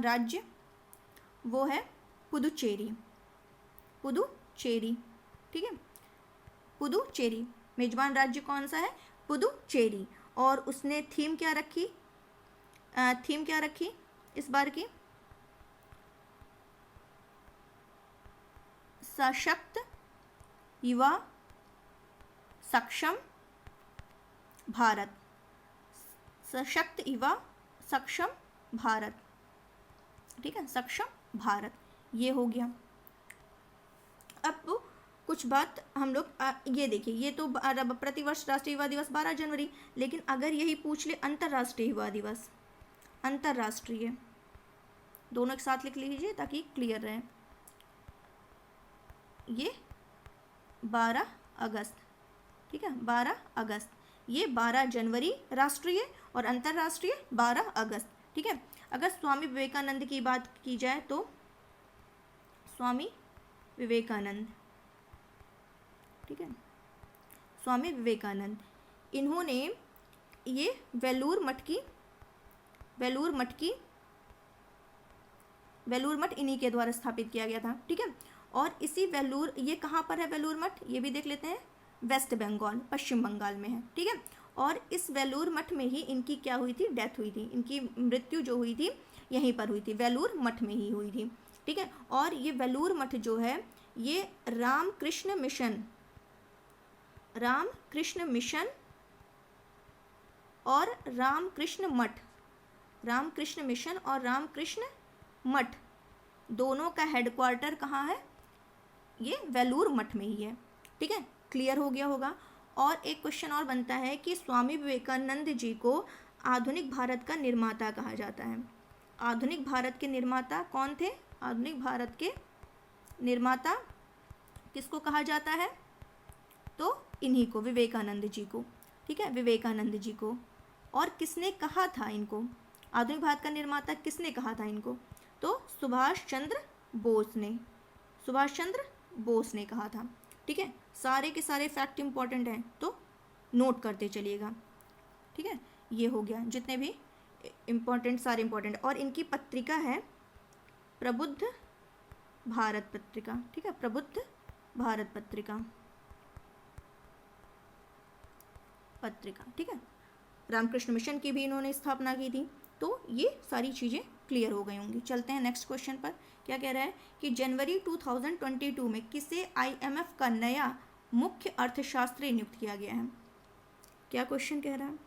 S1: राज्य वो है पुदुचेरी। ठीक है, पुदुचेरी मेजबान राज्य कौन सा है, पुदुचेरी। और उसने थीम क्या रखी इस बार की, सशक्त युवा सक्षम भारत। सशक्त युवा सक्षम भारत। ठीक है, सक्षम भारत, ये हो गया। अब तो कुछ बात हम लोग ये देखिए, ये तो प्रतिवर्ष राष्ट्रीय युवा दिवस 12 जनवरी, लेकिन अगर यही पूछ ले अंतर्राष्ट्रीय युवा दिवस, अंतर्राष्ट्रीय दोनों एक साथ लिख लीजिए ताकि क्लियर रहे। ये 12 अगस्त। ठीक है, 12 अगस्त, ये 12 जनवरी राष्ट्रीय और अंतर्राष्ट्रीय 12 अगस्त। ठीक है, अगर स्वामी विवेकानंद की बात की जाए तो स्वामी विवेकानंद, ठीक है, स्वामी विवेकानंद, इन्होंने ये वेलूर मठ इन्हीं के द्वारा स्थापित किया गया था। ठीक है, और इसी ये कहाँ पर है वेलूर मठ, ये भी देख लेते हैं, वेस्ट बंगाल, पश्चिम बंगाल में है। ठीक है, और इस वेलूर मठ में ही इनकी क्या हुई थी, डेथ हुई थी, इनकी मृत्यु जो हुई थी यहीं पर हुई थी, वेलूर मठ में ही हुई थी। ठीक है, और ये वेलूर मठ जो है ये रामकृष्ण मिशन और रामकृष्ण मठ दोनों का हेडक्वार्टर कहाँ है, ये वेलूर मठ में ही है। ठीक है, क्लियर हो गया होगा। और एक क्वेश्चन और बनता है कि स्वामी विवेकानंद जी को आधुनिक भारत का निर्माता कहा जाता है। आधुनिक भारत के निर्माता कौन थे? आधुनिक भारत के निर्माता किसको कहा जाता है? तो इन्हीं को, विवेकानंद जी को। ठीक है, विवेकानंद जी को। और किसने कहा था इनको? आधुनिक भारत का निर्माता किसने कहा था इनको? तो सुभाष चंद्र बोस ने, सुभाष चंद्र बोस ने कहा था। ठीक है, सारे के सारे फैक्ट इंपॉर्टेंट हैं तो नोट करते चलिएगा। ठीक है, ये हो गया जितने भी इम्पोर्टेंट, सारे इम्पोर्टेंट। और इनकी पत्रिका है प्रबुद्ध भारत पत्रिका। ठीक है, प्रबुद्ध भारत पत्रिका। ठीक है, रामकृष्ण मिशन की भी इन्होंने स्थापना की थी। तो ये सारी चीज़ें क्लियर हो गई होंगी। चलते हैं नेक्स्ट क्वेश्चन पर। क्या कह रहा है कि जनवरी 2022 में किसे IMF का नया मुख्य अर्थशास्त्री नियुक्त किया गया है? क्या क्वेश्चन कह रहा है?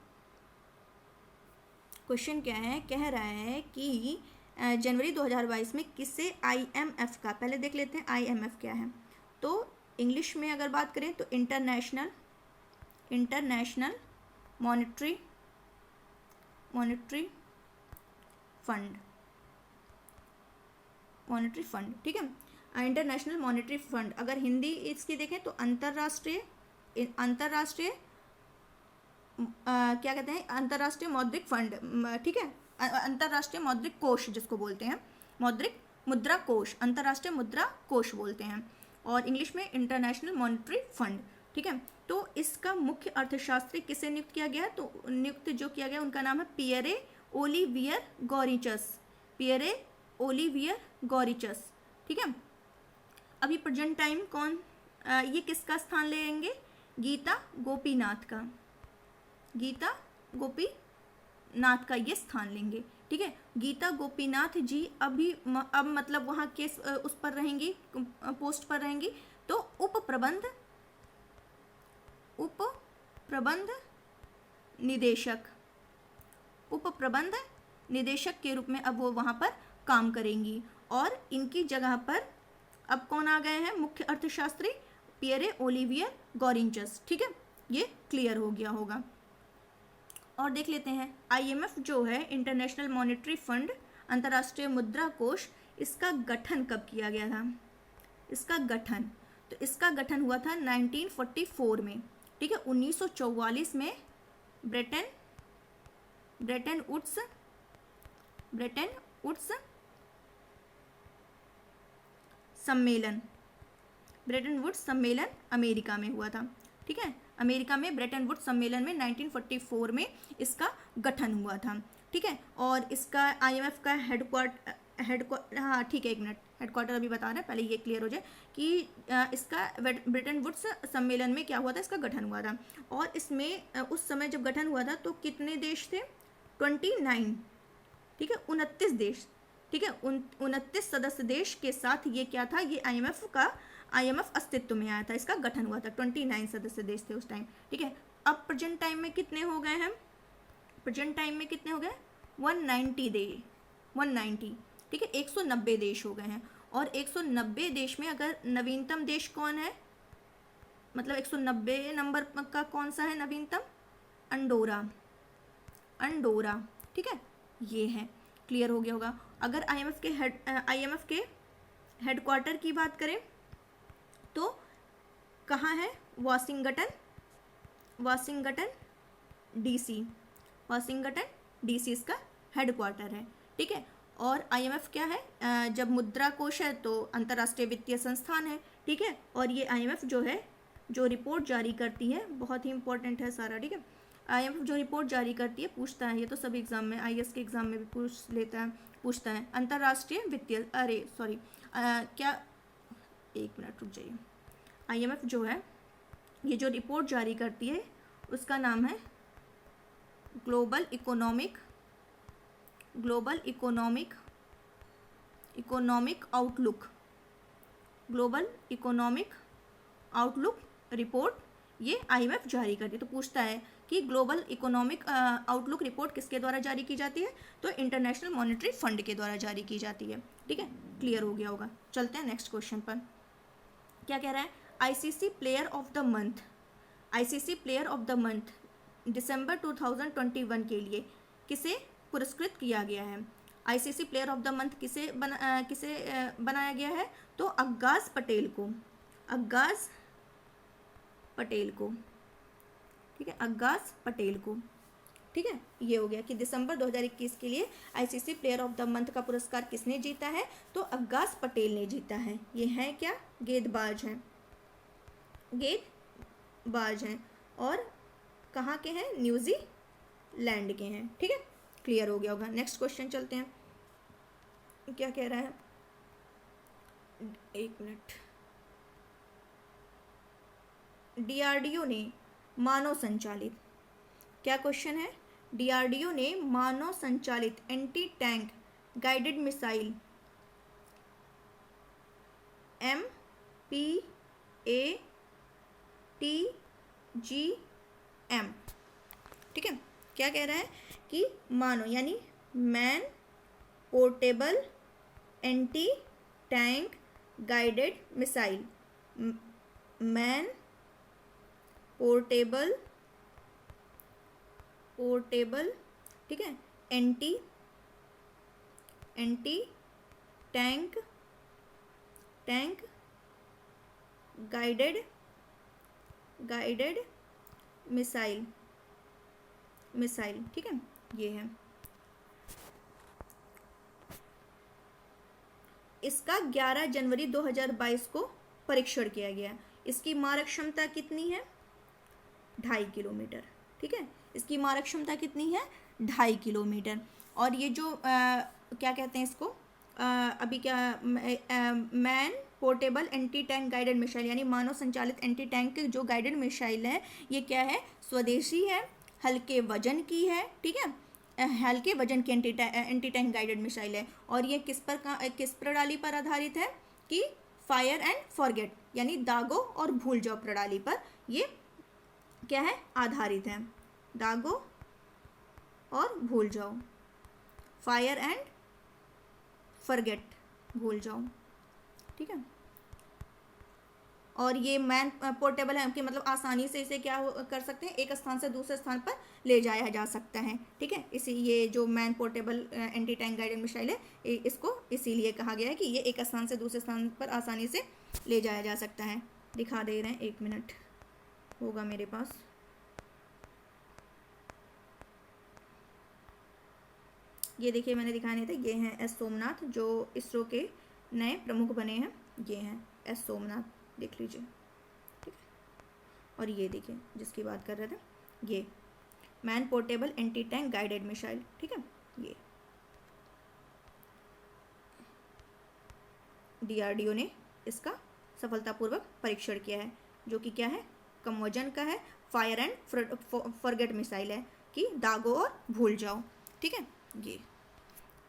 S1: क्वेश्चन क्या है? कह रहा है कि जनवरी 2022 में किसे IMF का, पहले देख लेते हैं IMF क्या है। तो इंग्लिश में अगर बात करें तो इंटरनेशनल मॉनेटरी फंड। ठीक है, इंटरनेशनल मॉनेटरी फंड। अगर हिंदी इसकी देखें तो अंतर्राष्ट्रीय क्या कहते हैं, अंतर्राष्ट्रीय मौद्रिक फंड। ठीक है, अंतर्राष्ट्रीय मौद्रिक कोष जिसको बोलते हैं, मौद्रिक मुद्रा कोष, अंतर्राष्ट्रीय मुद्रा कोष बोलते हैं, और इंग्लिश में इंटरनेशनल मॉनेटरी फंड। ठीक है, तो इसका मुख्य अर्थशास्त्री किसे नियुक्त किया गया? तो नियुक्त जो किया गया उनका नाम है पियरे ओलिवियर गॉरिचस। ठीक है, अभी प्रेजेंट टाइम कौन, ये किसका स्थान लेंगे? गीता गोपीनाथ का ये स्थान लेंगे। ठीक है, गीता गोपीनाथ जी अब मतलब वहाँ के उस पर रहेंगी, पोस्ट पर रहेंगी। तो उप प्रबंध निदेशक के रूप में अब वो वहाँ पर काम करेंगी। और इनकी जगह पर अब कौन आ गए हैं? मुख्य अर्थशास्त्री पियरे ओलिवियर गॉरिचस। ठीक है, ये क्लियर हो गया होगा। और देख लेते हैं IMF जो है, इंटरनेशनल मॉनेटरी फंड, अंतर्राष्ट्रीय मुद्रा कोष, इसका गठन कब किया गया था? इसका गठन हुआ था 1944 में। ठीक है, 1944 में ब्रेटन वुड्स सम्मेलन अमेरिका में हुआ था। ठीक है, अमेरिका में ब्रेटन वुड्स सम्मेलन में 1944 में इसका गठन हुआ था। ठीक है, और इसका IMF का हाँ ठीक है, एक मिनट, हेडक्वार्टर अभी बता रहे हैं, पहले ये क्लियर हो जाए कि इसका ब्रेटन वुड्स सम्मेलन में क्या हुआ था? इसका गठन हुआ था। और इसमें उस समय जब गठन हुआ था तो कितने देश थे? 29। ठीक है, 29 देश। ठीक है, 29 सदस्य देश के साथ ये क्या था? ये IMF अस्तित्व में आया था, इसका गठन हुआ था। 29 सदस्य देश थे उस टाइम। ठीक है, अब प्रेजेंट टाइम में कितने हो गए हैं? 190। ठीक है, 190 देश हो गए हैं। और 190 देश में अगर नवीनतम देश कौन है, मतलब 190 नंबर का कौन सा है नवीनतम? अंडोरा। ठीक है, ये है, क्लियर हो गया होगा। अगर IMF के हेडक्वार्टर की बात करें तो कहाँ है? वाशिंगटन DC इसका हेडक्वार्टर है। ठीक है, और IMF क्या है? जब मुद्रा कोष है तो अंतर्राष्ट्रीय वित्तीय संस्थान है। ठीक है, और ये IMF जो है, जो रिपोर्ट जारी करती है, बहुत ही इंपॉर्टेंट है सारा। ठीक है, IMF जो रिपोर्ट जारी करती है, पूछता है, ये तो सभी एग्जाम में, IAS के एग्जाम में भी पूछता है अंतर्राष्ट्रीय वित्तीय, क्या, एक मिनट रुक जाइए। IMF जो है, ये जो रिपोर्ट जारी करती है उसका नाम है ग्लोबल इकोनॉमिक आउटलुक रिपोर्ट ये IMF जारी करती है। तो पूछता है कि ग्लोबल इकोनॉमिक आउटलुक रिपोर्ट किसके द्वारा जारी की जाती है? तो इंटरनेशनल मॉनेटरी फंड के द्वारा जारी की जाती है। ठीक है, क्लियर हो गया होगा। चलते हैं नेक्स्ट क्वेश्चन पर। क्या कह रहा है? ICC player of the month दिसंबर 2021 के लिए किसे पुरस्कृत किया गया है? ICC player of the month किसे बनाया गया है? तो अग्गास पटेल को, अग्गास पटेल को, ठीक है, अग्गास पटेल को, ठीक है। ये हो गया कि दिसंबर 2021 के लिए ICC player of the month का पुरस्कार किसने जीता है? तो अग्गास पटेल ने जीता है। ये हैं क्या? गेंदबाज हैं, गेंदबाज हैं, और कहाँ के हैं? न्यूजीलैंड के हैं, ठीक है। क्लियर हो गया होगा। नेक्स्ट क्वेश्चन चलते हैं, क्या कह रहा है, एक मिनट। डीआरडीओ ने मानव संचालित, क्या क्वेश्चन है? डीआरडीओ ने मानव संचालित anti tank guided missile MPATGM, ठीक है, क्या कह रहा है कि मानो यानी man portable anti tank guided missile, man portable, ठीक है, एंटी टैंक गाइडेड मिसाइल, ठीक है, ये है। इसका 11 जनवरी 2022 को परीक्षण किया गया। इसकी मारक क्षमता कितनी है? 2.5 किलोमीटर, ठीक है। इसकी मारक क्षमता कितनी है? 2.5 किलोमीटर। और ये जो क्या कहते हैं इसको, अभी क्या, man portable anti tank guided missile यानी मानव संचालित एंटी टैंक जो गाइडेड मिसाइल है, ये क्या है? स्वदेशी है, हल्के वजन की है, ठीक है, हल्के वजन की एंटी टैंक गाइडेड मिसाइल है। और ये किस प्रणाली पर आधारित है? कि फायर एंड फॉरगेट यानी दागो और भूल जाओ प्रणाली पर ये क्या है? आधारित है। दागो और भूल जाओ, फायर एंड फॉरगेट, भूल जाओ, ठीक है। और ये मैन पोर्टेबल है कि मतलब आसानी से इसे क्या कर सकते हैं? एक स्थान से दूसरे स्थान पर ले जाया जा सकता है, ठीक है। इसी ये जो man portable anti tank guided missile है, इसको इसीलिए कहा गया है कि ये एक स्थान से दूसरे स्थान पर आसानी से ले जाया जा सकता है। दिखा दे रहे हैं, एक मिनट होगा मेरे पास। ये देखिए मैंने दिखाया नहीं था, ये हैं एस सोमनाथ जो इसरो के नए प्रमुख बने हैं, ये हैं एस सोमनाथ, देख लीजिए, ठीक है। और ये देखिए जिसकी बात कर रहे थे, ये man portable anti tank guided missile, ठीक है। ये डीआरडीओ ने इसका सफलतापूर्वक परीक्षण किया है, जो कि क्या है? कम वजन का है, फायर एंड फॉरगेट मिसाइल है कि दागो और भूल जाओ, ठीक है। ये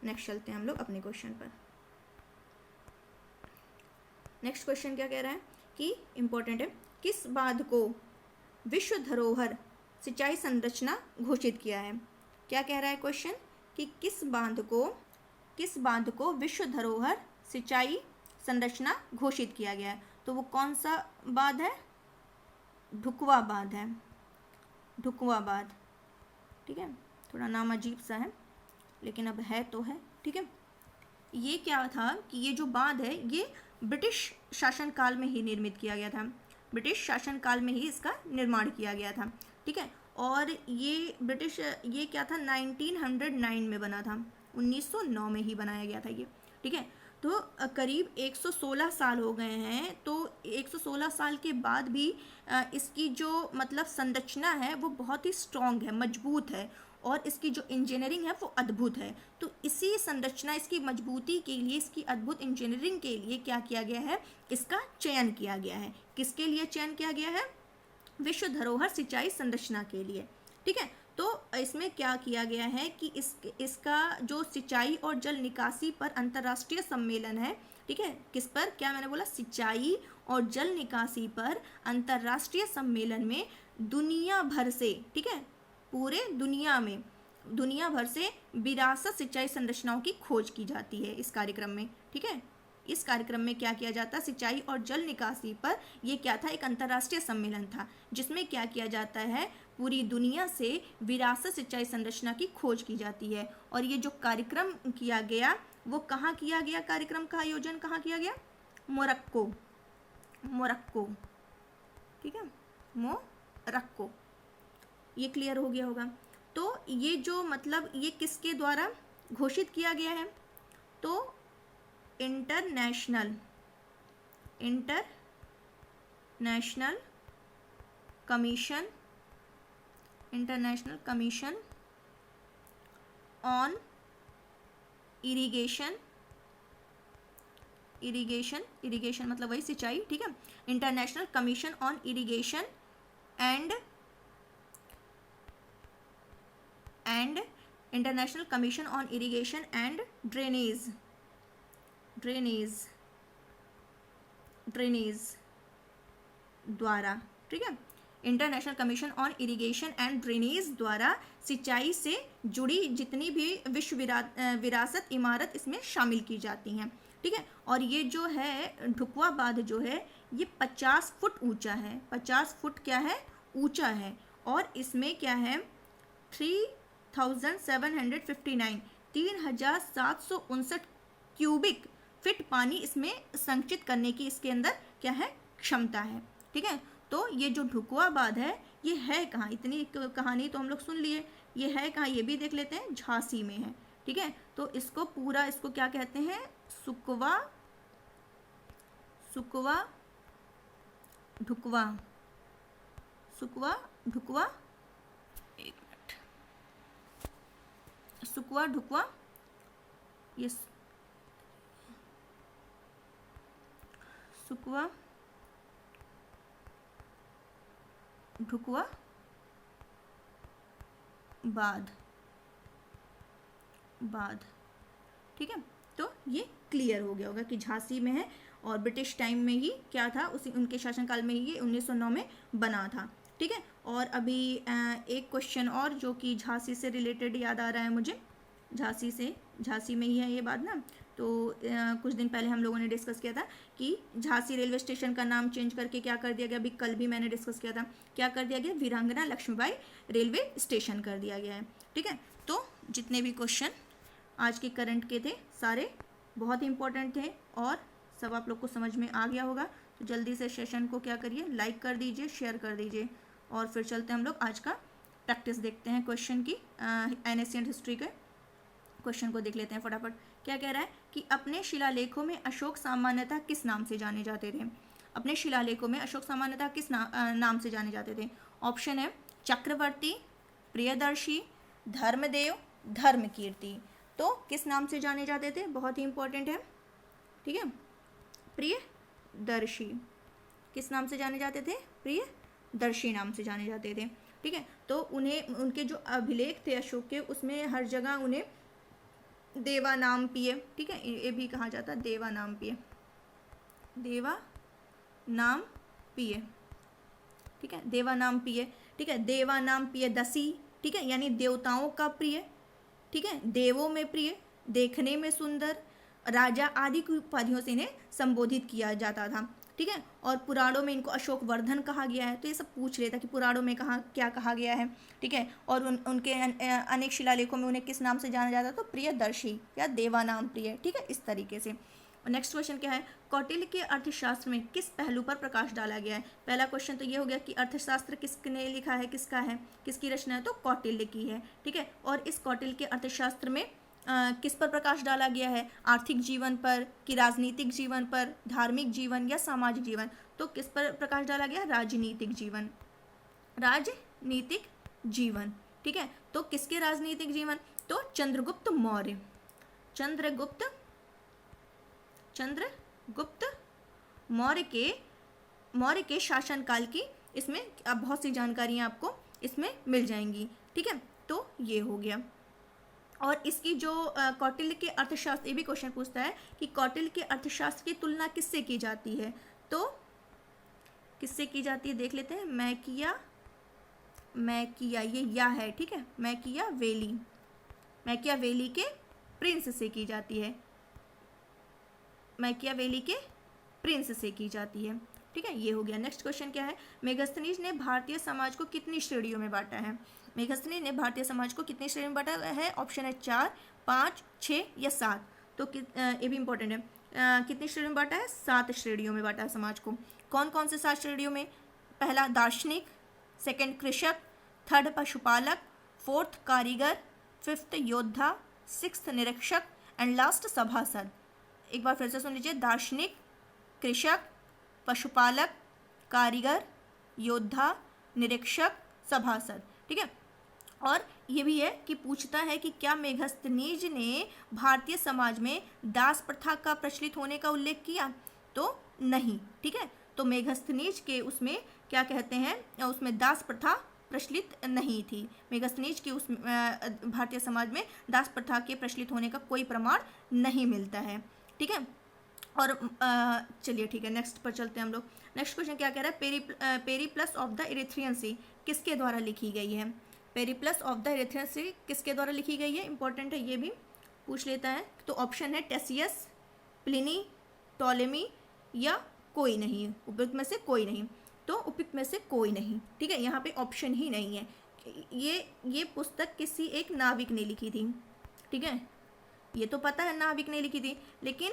S1: नेक्स्ट चलते हैं हम लोग अपने क्वेश्चन पर। नेक्स्ट क्वेश्चन क्या कह रहा है कि इम्पोर्टेंट है, किस बांध को विश्व धरोहर सिंचाई संरचना घोषित किया है? क्या कह रहा है क्वेश्चन कि किस बांध को विश्व धरोहर सिंचाई संरचना घोषित किया गया है? तो वो कौन सा बांध है? ढुकवा बांध है, ढुकवा बांध, ठीक है। थोड़ा नाम अजीब सा है लेकिन अब है तो है, ठीक है। ये क्या था कि ये जो बांध है ये ब्रिटिश शासनकाल में ही निर्मित किया गया था, ब्रिटिश शासनकाल में ही इसका निर्माण किया गया था, ठीक है। और ये क्या था? 1909 में बना था, 1909 में ही बनाया गया था ये, ठीक है। तो करीब 116 साल हो गए हैं, तो 116 साल के बाद भी इसकी जो मतलब संरचना है वो बहुत ही स्ट्रॉन्ग है, मजबूत है, और इसकी जो इंजीनियरिंग है वो अद्भुत है। तो इसी संरचना, इसकी मजबूती के लिए, इसकी अद्भुत इंजीनियरिंग के लिए क्या किया गया है? इसका चयन किया गया है। किसके लिए चयन किया गया है? विश्व धरोहर सिंचाई संरचना के लिए, ठीक है। तो इसमें क्या किया गया है कि इसका जो सिंचाई और जल निकासी पर अंतर्राष्ट्रीय सम्मेलन है, ठीक है। किस पर? क्या मैंने बोला? सिंचाई और जल निकासी पर अंतर्राष्ट्रीय सम्मेलन में दुनिया भर से, ठीक है, पूरे दुनिया भर से विरासत सिंचाई संरचनाओं की खोज की जाती है इस कार्यक्रम में, ठीक है। इस कार्यक्रम में क्या किया जाता है? सिंचाई और जल निकासी पर ये क्या था? एक अंतर्राष्ट्रीय सम्मेलन था जिसमें क्या किया जाता है? पूरी दुनिया से विरासत सिंचाई संरचना की खोज की जाती है। और ये जो कार्यक्रम किया गया वो कहाँ किया गया, कार्यक्रम का आयोजन कहाँ किया गया, मोरक्को, मोरक्को, ठीक है, मोरक्को। ये क्लियर हो गया होगा। तो ये जो मतलब ये किसके द्वारा घोषित किया गया है, तो international commission, international commission on irrigation, irrigation मतलब वही सिंचाई, ठीक है, international commission on irrigation and international commission on irrigation and drainage द्वारा, ठीक है, international commission on irrigation and drainage द्वारा सिंचाई से जुड़ी जितनी भी विश्व विरासत इमारत इसमें शामिल की जाती हैं, ठीक है। और ये जो है ढुकवा बांध जो है ये 50 फुट ऊंचा है, 50 फुट क्या है, ऊंचा है। और इसमें क्या है 3759 क्यूबिक फिट पानी इसमें संचित करने की इसके अंदर क्या है, क्षमता है, ठीक है। तो ये जो ढुकवा बांध है ये है कहाँ, इतनी कहानी तो हम लोग सुन लिए, ये है कहाँ ये भी देख लेते हैं, झांसी में है, ठीक है। तो इसको पूरा इसको क्या कहते हैं, सुकवा ढुकवा, एक मिनट, सुकवा ढुकवा, ये सुकवा ढुकवा बांध, ठीक है। तो ये क्लियर हो गया होगा कि झांसी में है और ब्रिटिश टाइम में ही क्या था, उसी उनके शासनकाल में ही ये 1909 में बना था, ठीक है। और अभी एक क्वेश्चन और जो कि झांसी से रिलेटेड याद आ रहा है मुझे, झांसी में ही है ये बात ना। तो कुछ दिन पहले हम लोगों ने डिस्कस किया था कि झांसी रेलवे स्टेशन का नाम चेंज करके क्या कर दिया गया, अभी कल भी मैंने डिस्कस किया था, क्या कर दिया गया, वीरांगना लक्ष्मीबाई रेलवे स्टेशन कर दिया गया है, ठीक है। तो जितने भी क्वेश्चन आज के करंट के थे सारे बहुत ही इंपॉर्टेंट थे और सब आप लोग को समझ में आ गया होगा। तो जल्दी से सेशन को क्या करिए, लाइक कर दीजिए, शेयर कर दीजिए। और फिर चलते हैं हम लोग आज का प्रैक्टिस देखते हैं क्वेश्चन की। एनएशियंट हिस्ट्री के क्वेश्चन को देख लेते हैं फटाफट। क्या कह रहा है कि अपने शिलालेखों में अशोक सामान्यतः किस नाम से जाने जाते थे, अपने शिलालेखों में अशोक सामान्यतः किस नाम से जाने जाते थे। ऑप्शन है चक्रवर्ती, प्रियदर्शी, धर्मदेव, धर्मकीर्ति। तो किस नाम से जाने जाते थे, बहुत ही इंपॉर्टेंट है, ठीक है, प्रियदर्शी। किस नाम से जाने जाते थे, प्रियदर्शी नाम से जाने जाते थे, ठीक है। तो उन्हें उनके जो अभिलेख थे अशोक के उसमें हर जगह उन्हें देवा नाम पिए, ठीक है, ये भी कहा जाता है देवा नाम पिए, देवा नाम पिए, ठीक है, देवा नाम पिए, ठीक है, देवा नाम पिए दसी, ठीक है, यानी देवताओं का प्रिय, ठीक है, देवों में प्रिय, देखने में सुंदर, राजा आदि की उपाधियों से इन्हें संबोधित किया जाता था, ठीक है। और पुराणों में इनको अशोक वर्धन कहा गया है। तो ये सब पूछ लेता कि पुराणों में कहाँ क्या कहा गया है, ठीक है। और उनके अनेक शिलालेखों में उन्हें किस नाम से जाना जाता, तो प्रियदर्शी या देवा नाम प्रिय, ठीक है, इस तरीके से। और नेक्स्ट क्वेश्चन क्या है, कौटिल्य के अर्थशास्त्र में किस पहलू पर प्रकाश डाला गया है। पहला क्वेश्चन तो ये हो गया कि अर्थशास्त्र किसने लिखा है, किसका है, किसकी रचना है, तो कौटिल्य की है, ठीक है। और इस कौटिल्य के अर्थशास्त्र में किस पर प्रकाश डाला गया है, आर्थिक जीवन पर कि राजनीतिक जीवन पर, धार्मिक जीवन या सामाजिक जीवन। तो किस पर प्रकाश डाला गया, राजनीतिक जीवन, राजनीतिक जीवन, ठीक है। तो किसके राजनीतिक जीवन, तो चंद्रगुप्त मौर्य के शासनकाल की इसमें अब बहुत सी जानकारियाँ आपको इसमें मिल जाएंगी, ठीक है। तो ये हो गया। और इसकी जो कौटिल्य के अर्थशास्त्र, ये भी क्वेश्चन पूछता है कि कौटिल्य के अर्थशास्त्र की तुलना किससे की जाती है, तो किससे की जाती है देख लेते हैं। मैकिया ये या है, ठीक है, मैकियावेली के प्रिंस से की जाती है, मैकियावेली के प्रिंस से की जाती है, ठीक है, ये हो गया। नेक्स्ट क्वेश्चन क्या है, मेगास्थनीज ने भारतीय समाज को कितनी श्रेणियों में बांटा है? मेगास्थनीज ने भारतीय समाज को कितनी श्रेणियों में बांटा है? ऑप्शन है 4, 5, 6 या 7। तो ये भी इंपॉर्टेंट है। कितनी श्रेणियों में बांटा है? 7 श्रेणियों में बांटा है समाज को। कौन कौन से 7 श्रेणियों में? पहला दार्शनिक, सेकंड कृषक, थर्ड पशुपालक, फोर्थ कारीगर, फिफ्थ योद्धा, सिक्स्थ निरीक्षक एंड लास्ट सभासद। एक बार फिर से सुन लीजिए, दार्शनिक, कृषक, पशुपालक, कारीगर, योद्धा, निरीक्षक, सभासद। ठीक है, और ये भी है कि पूछता है कि क्या मेगास्थनीज ने भारतीय समाज में दास प्रथा का प्रचलित होने का उल्लेख किया? तो नहीं। ठीक है, तो मेगास्थनीज के उसमें क्या कहते हैं, उसमें दास प्रथा प्रचलित नहीं थी। मेगास्थनीज की उस भारतीय समाज में दास प्रथा के प्रचलित होने का कोई प्रमाण नहीं मिलता है। ठीक है, और चलिए ठीक है, नेक्स्ट पर चलते हैं हम लोग। नेक्स्ट क्वेश्चन क्या कह रहा है, पेरिप्लस ऑफ द इरिथ्रियन सी किसके द्वारा लिखी गई है? पेरिप्लस ऑफ द इरिथ्रियन सी किसके द्वारा लिखी गई है? इंपॉर्टेंट है, ये भी पूछ लेता है। तो ऑप्शन है टेसियस, प्लिनी, टॉलेमी या कोई नहीं, उपयुक्त में से कोई नहीं। तो उपयुक्त में से कोई नहीं। ठीक है, यहाँ पे ऑप्शन ही नहीं है। ये पुस्तक किसी एक नाविक ने लिखी थी। ठीक है, ये तो पता है नाविक ने लिखी थी, लेकिन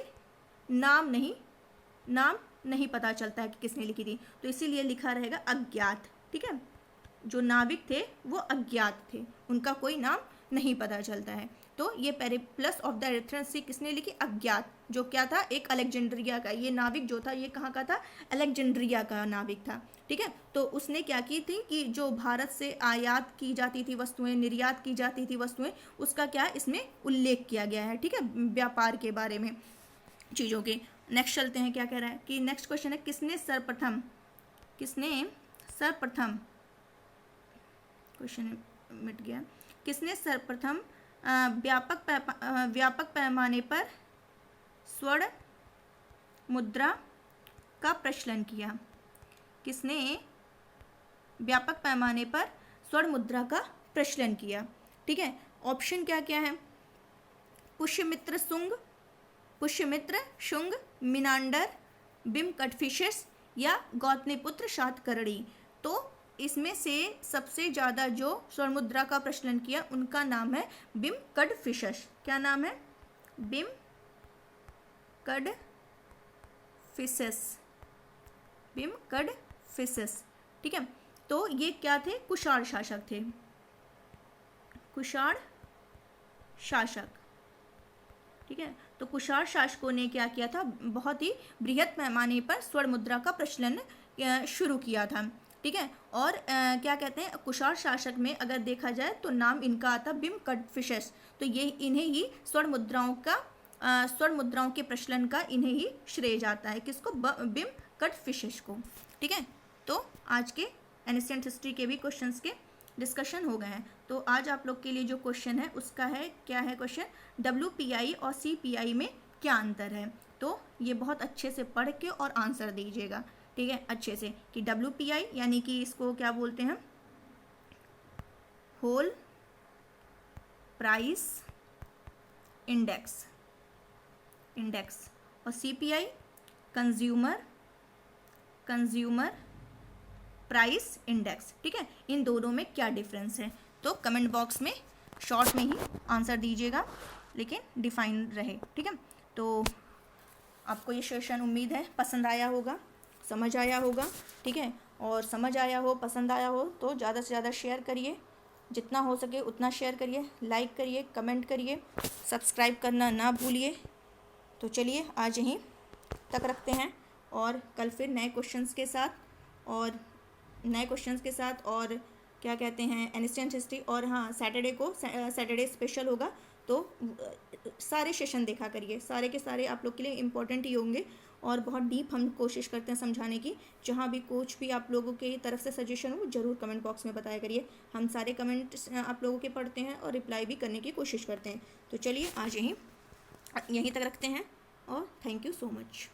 S1: नाम नहीं पता चलता है कि किसने लिखी थी, तो इसीलिए लिखा रहेगा अज्ञात। ठीक है, जो नाविक थे वो अज्ञात थे, उनका कोई नाम नहीं पता चलता है। तो ये पेरिप्लस ऑफ द इरिथ्रियन सी किसने लिखी? अज्ञात, जो क्या था, एक अलेक्जेंड्रिया का, ये नाविक जो था ये कहाँ का था? अलेक्जेंड्रिया का नाविक था। ठीक है, तो उसने क्या की थी कि जो भारत से आयात की जाती थी वस्तुएं, निर्यात की जाती थी वस्तुएं, उसका क्या इसमें उल्लेख किया गया है। ठीक है, व्यापार के बारे में चीज़ों के। नेक्स्ट चलते हैं, क्या कह रहा है कि नेक्स्ट क्वेश्चन है, किसने सर्वप्रथम क्वेश्चन मिट गया, किसने सर्वप्रथम व्यापक पैमाने पर स्वर्ण मुद्रा का प्रचलन किया? किसने व्यापक पैमाने पर स्वर्ण मुद्रा का प्रचलन किया? ठीक है, ऑप्शन क्या क्या है? पुष्यमित्र शुंग, मिनांडर, बिम कटफिशस या गौतमीपुत्र सातकर्णी। तो इसमें से सबसे ज़्यादा जो स्वर्ण मुद्रा का प्रचलन किया उनका नाम है बिम कडफिशस। क्या नाम है? बिम कडफिशस। ठीक है, तो ये क्या थे? कुषाण शासक थे, कुषाण शासक। ठीक है, तो कुषाण शासकों ने क्या किया था? बहुत ही बृहत पैमाने पर स्वर्ण मुद्रा का प्रचलन शुरू किया था। ठीक है, और क्या कहते हैं, कुषाण शासक में अगर देखा जाए तो नाम इनका आता बिम कडफिशस। तो ये इन्हें ही स्वर्ण मुद्राओं के प्रचलन का इन्हें ही श्रेय जाता है। किसको? बिम कडफिशस को। ठीक है, तो आज के एंशिएंट हिस्ट्री के भी क्वेश्चंस के डिस्कशन हो गए हैं। तो आज आप लोग के लिए जो क्वेश्चन है उसका है, क्या है क्वेश्चन, WPI और CPI में क्या अंतर है? तो ये बहुत अच्छे से पढ़ के और आंसर दीजिएगा। ठीक है, अच्छे से, कि WPI यानी कि इसको क्या बोलते हैं? होल प्राइस इंडेक्स, और CPI कंज्यूमर प्राइस इंडेक्स। ठीक है, इन दोनों में क्या डिफरेंस है? तो कमेंट बॉक्स में शॉर्ट में ही आंसर दीजिएगा, लेकिन डिफाइन रहे। ठीक है, तो आपको ये सेशन उम्मीद है पसंद आया होगा, समझ आया होगा। ठीक है, और समझ आया हो, पसंद आया हो तो ज़्यादा से ज़्यादा शेयर करिए, जितना हो सके उतना शेयर करिए, लाइक करिए, कमेंट करिए, सब्सक्राइब करना ना भूलिए। तो चलिए आज यहीं तक रखते हैं, और कल फिर नए क्वेश्चंस के साथ और क्या कहते हैं, एंशिएंट हिस्ट्री। और हाँ, सैटरडे स्पेशल होगा, तो सारे सेशन देखा करिए, सारे के सारे आप लोग के लिए इम्पोर्टेंट ही होंगे, और बहुत डीप हम कोशिश करते हैं समझाने की। जहाँ भी कुछ भी आप लोगों की तरफ से सजेशन हो ज़रूर कमेंट बॉक्स में बताया करिए। हम सारे कमेंट आप लोगों के पढ़ते हैं और रिप्लाई भी करने की कोशिश करते हैं। तो चलिए आज यहीं तक रखते हैं, और थैंक यू सो मच।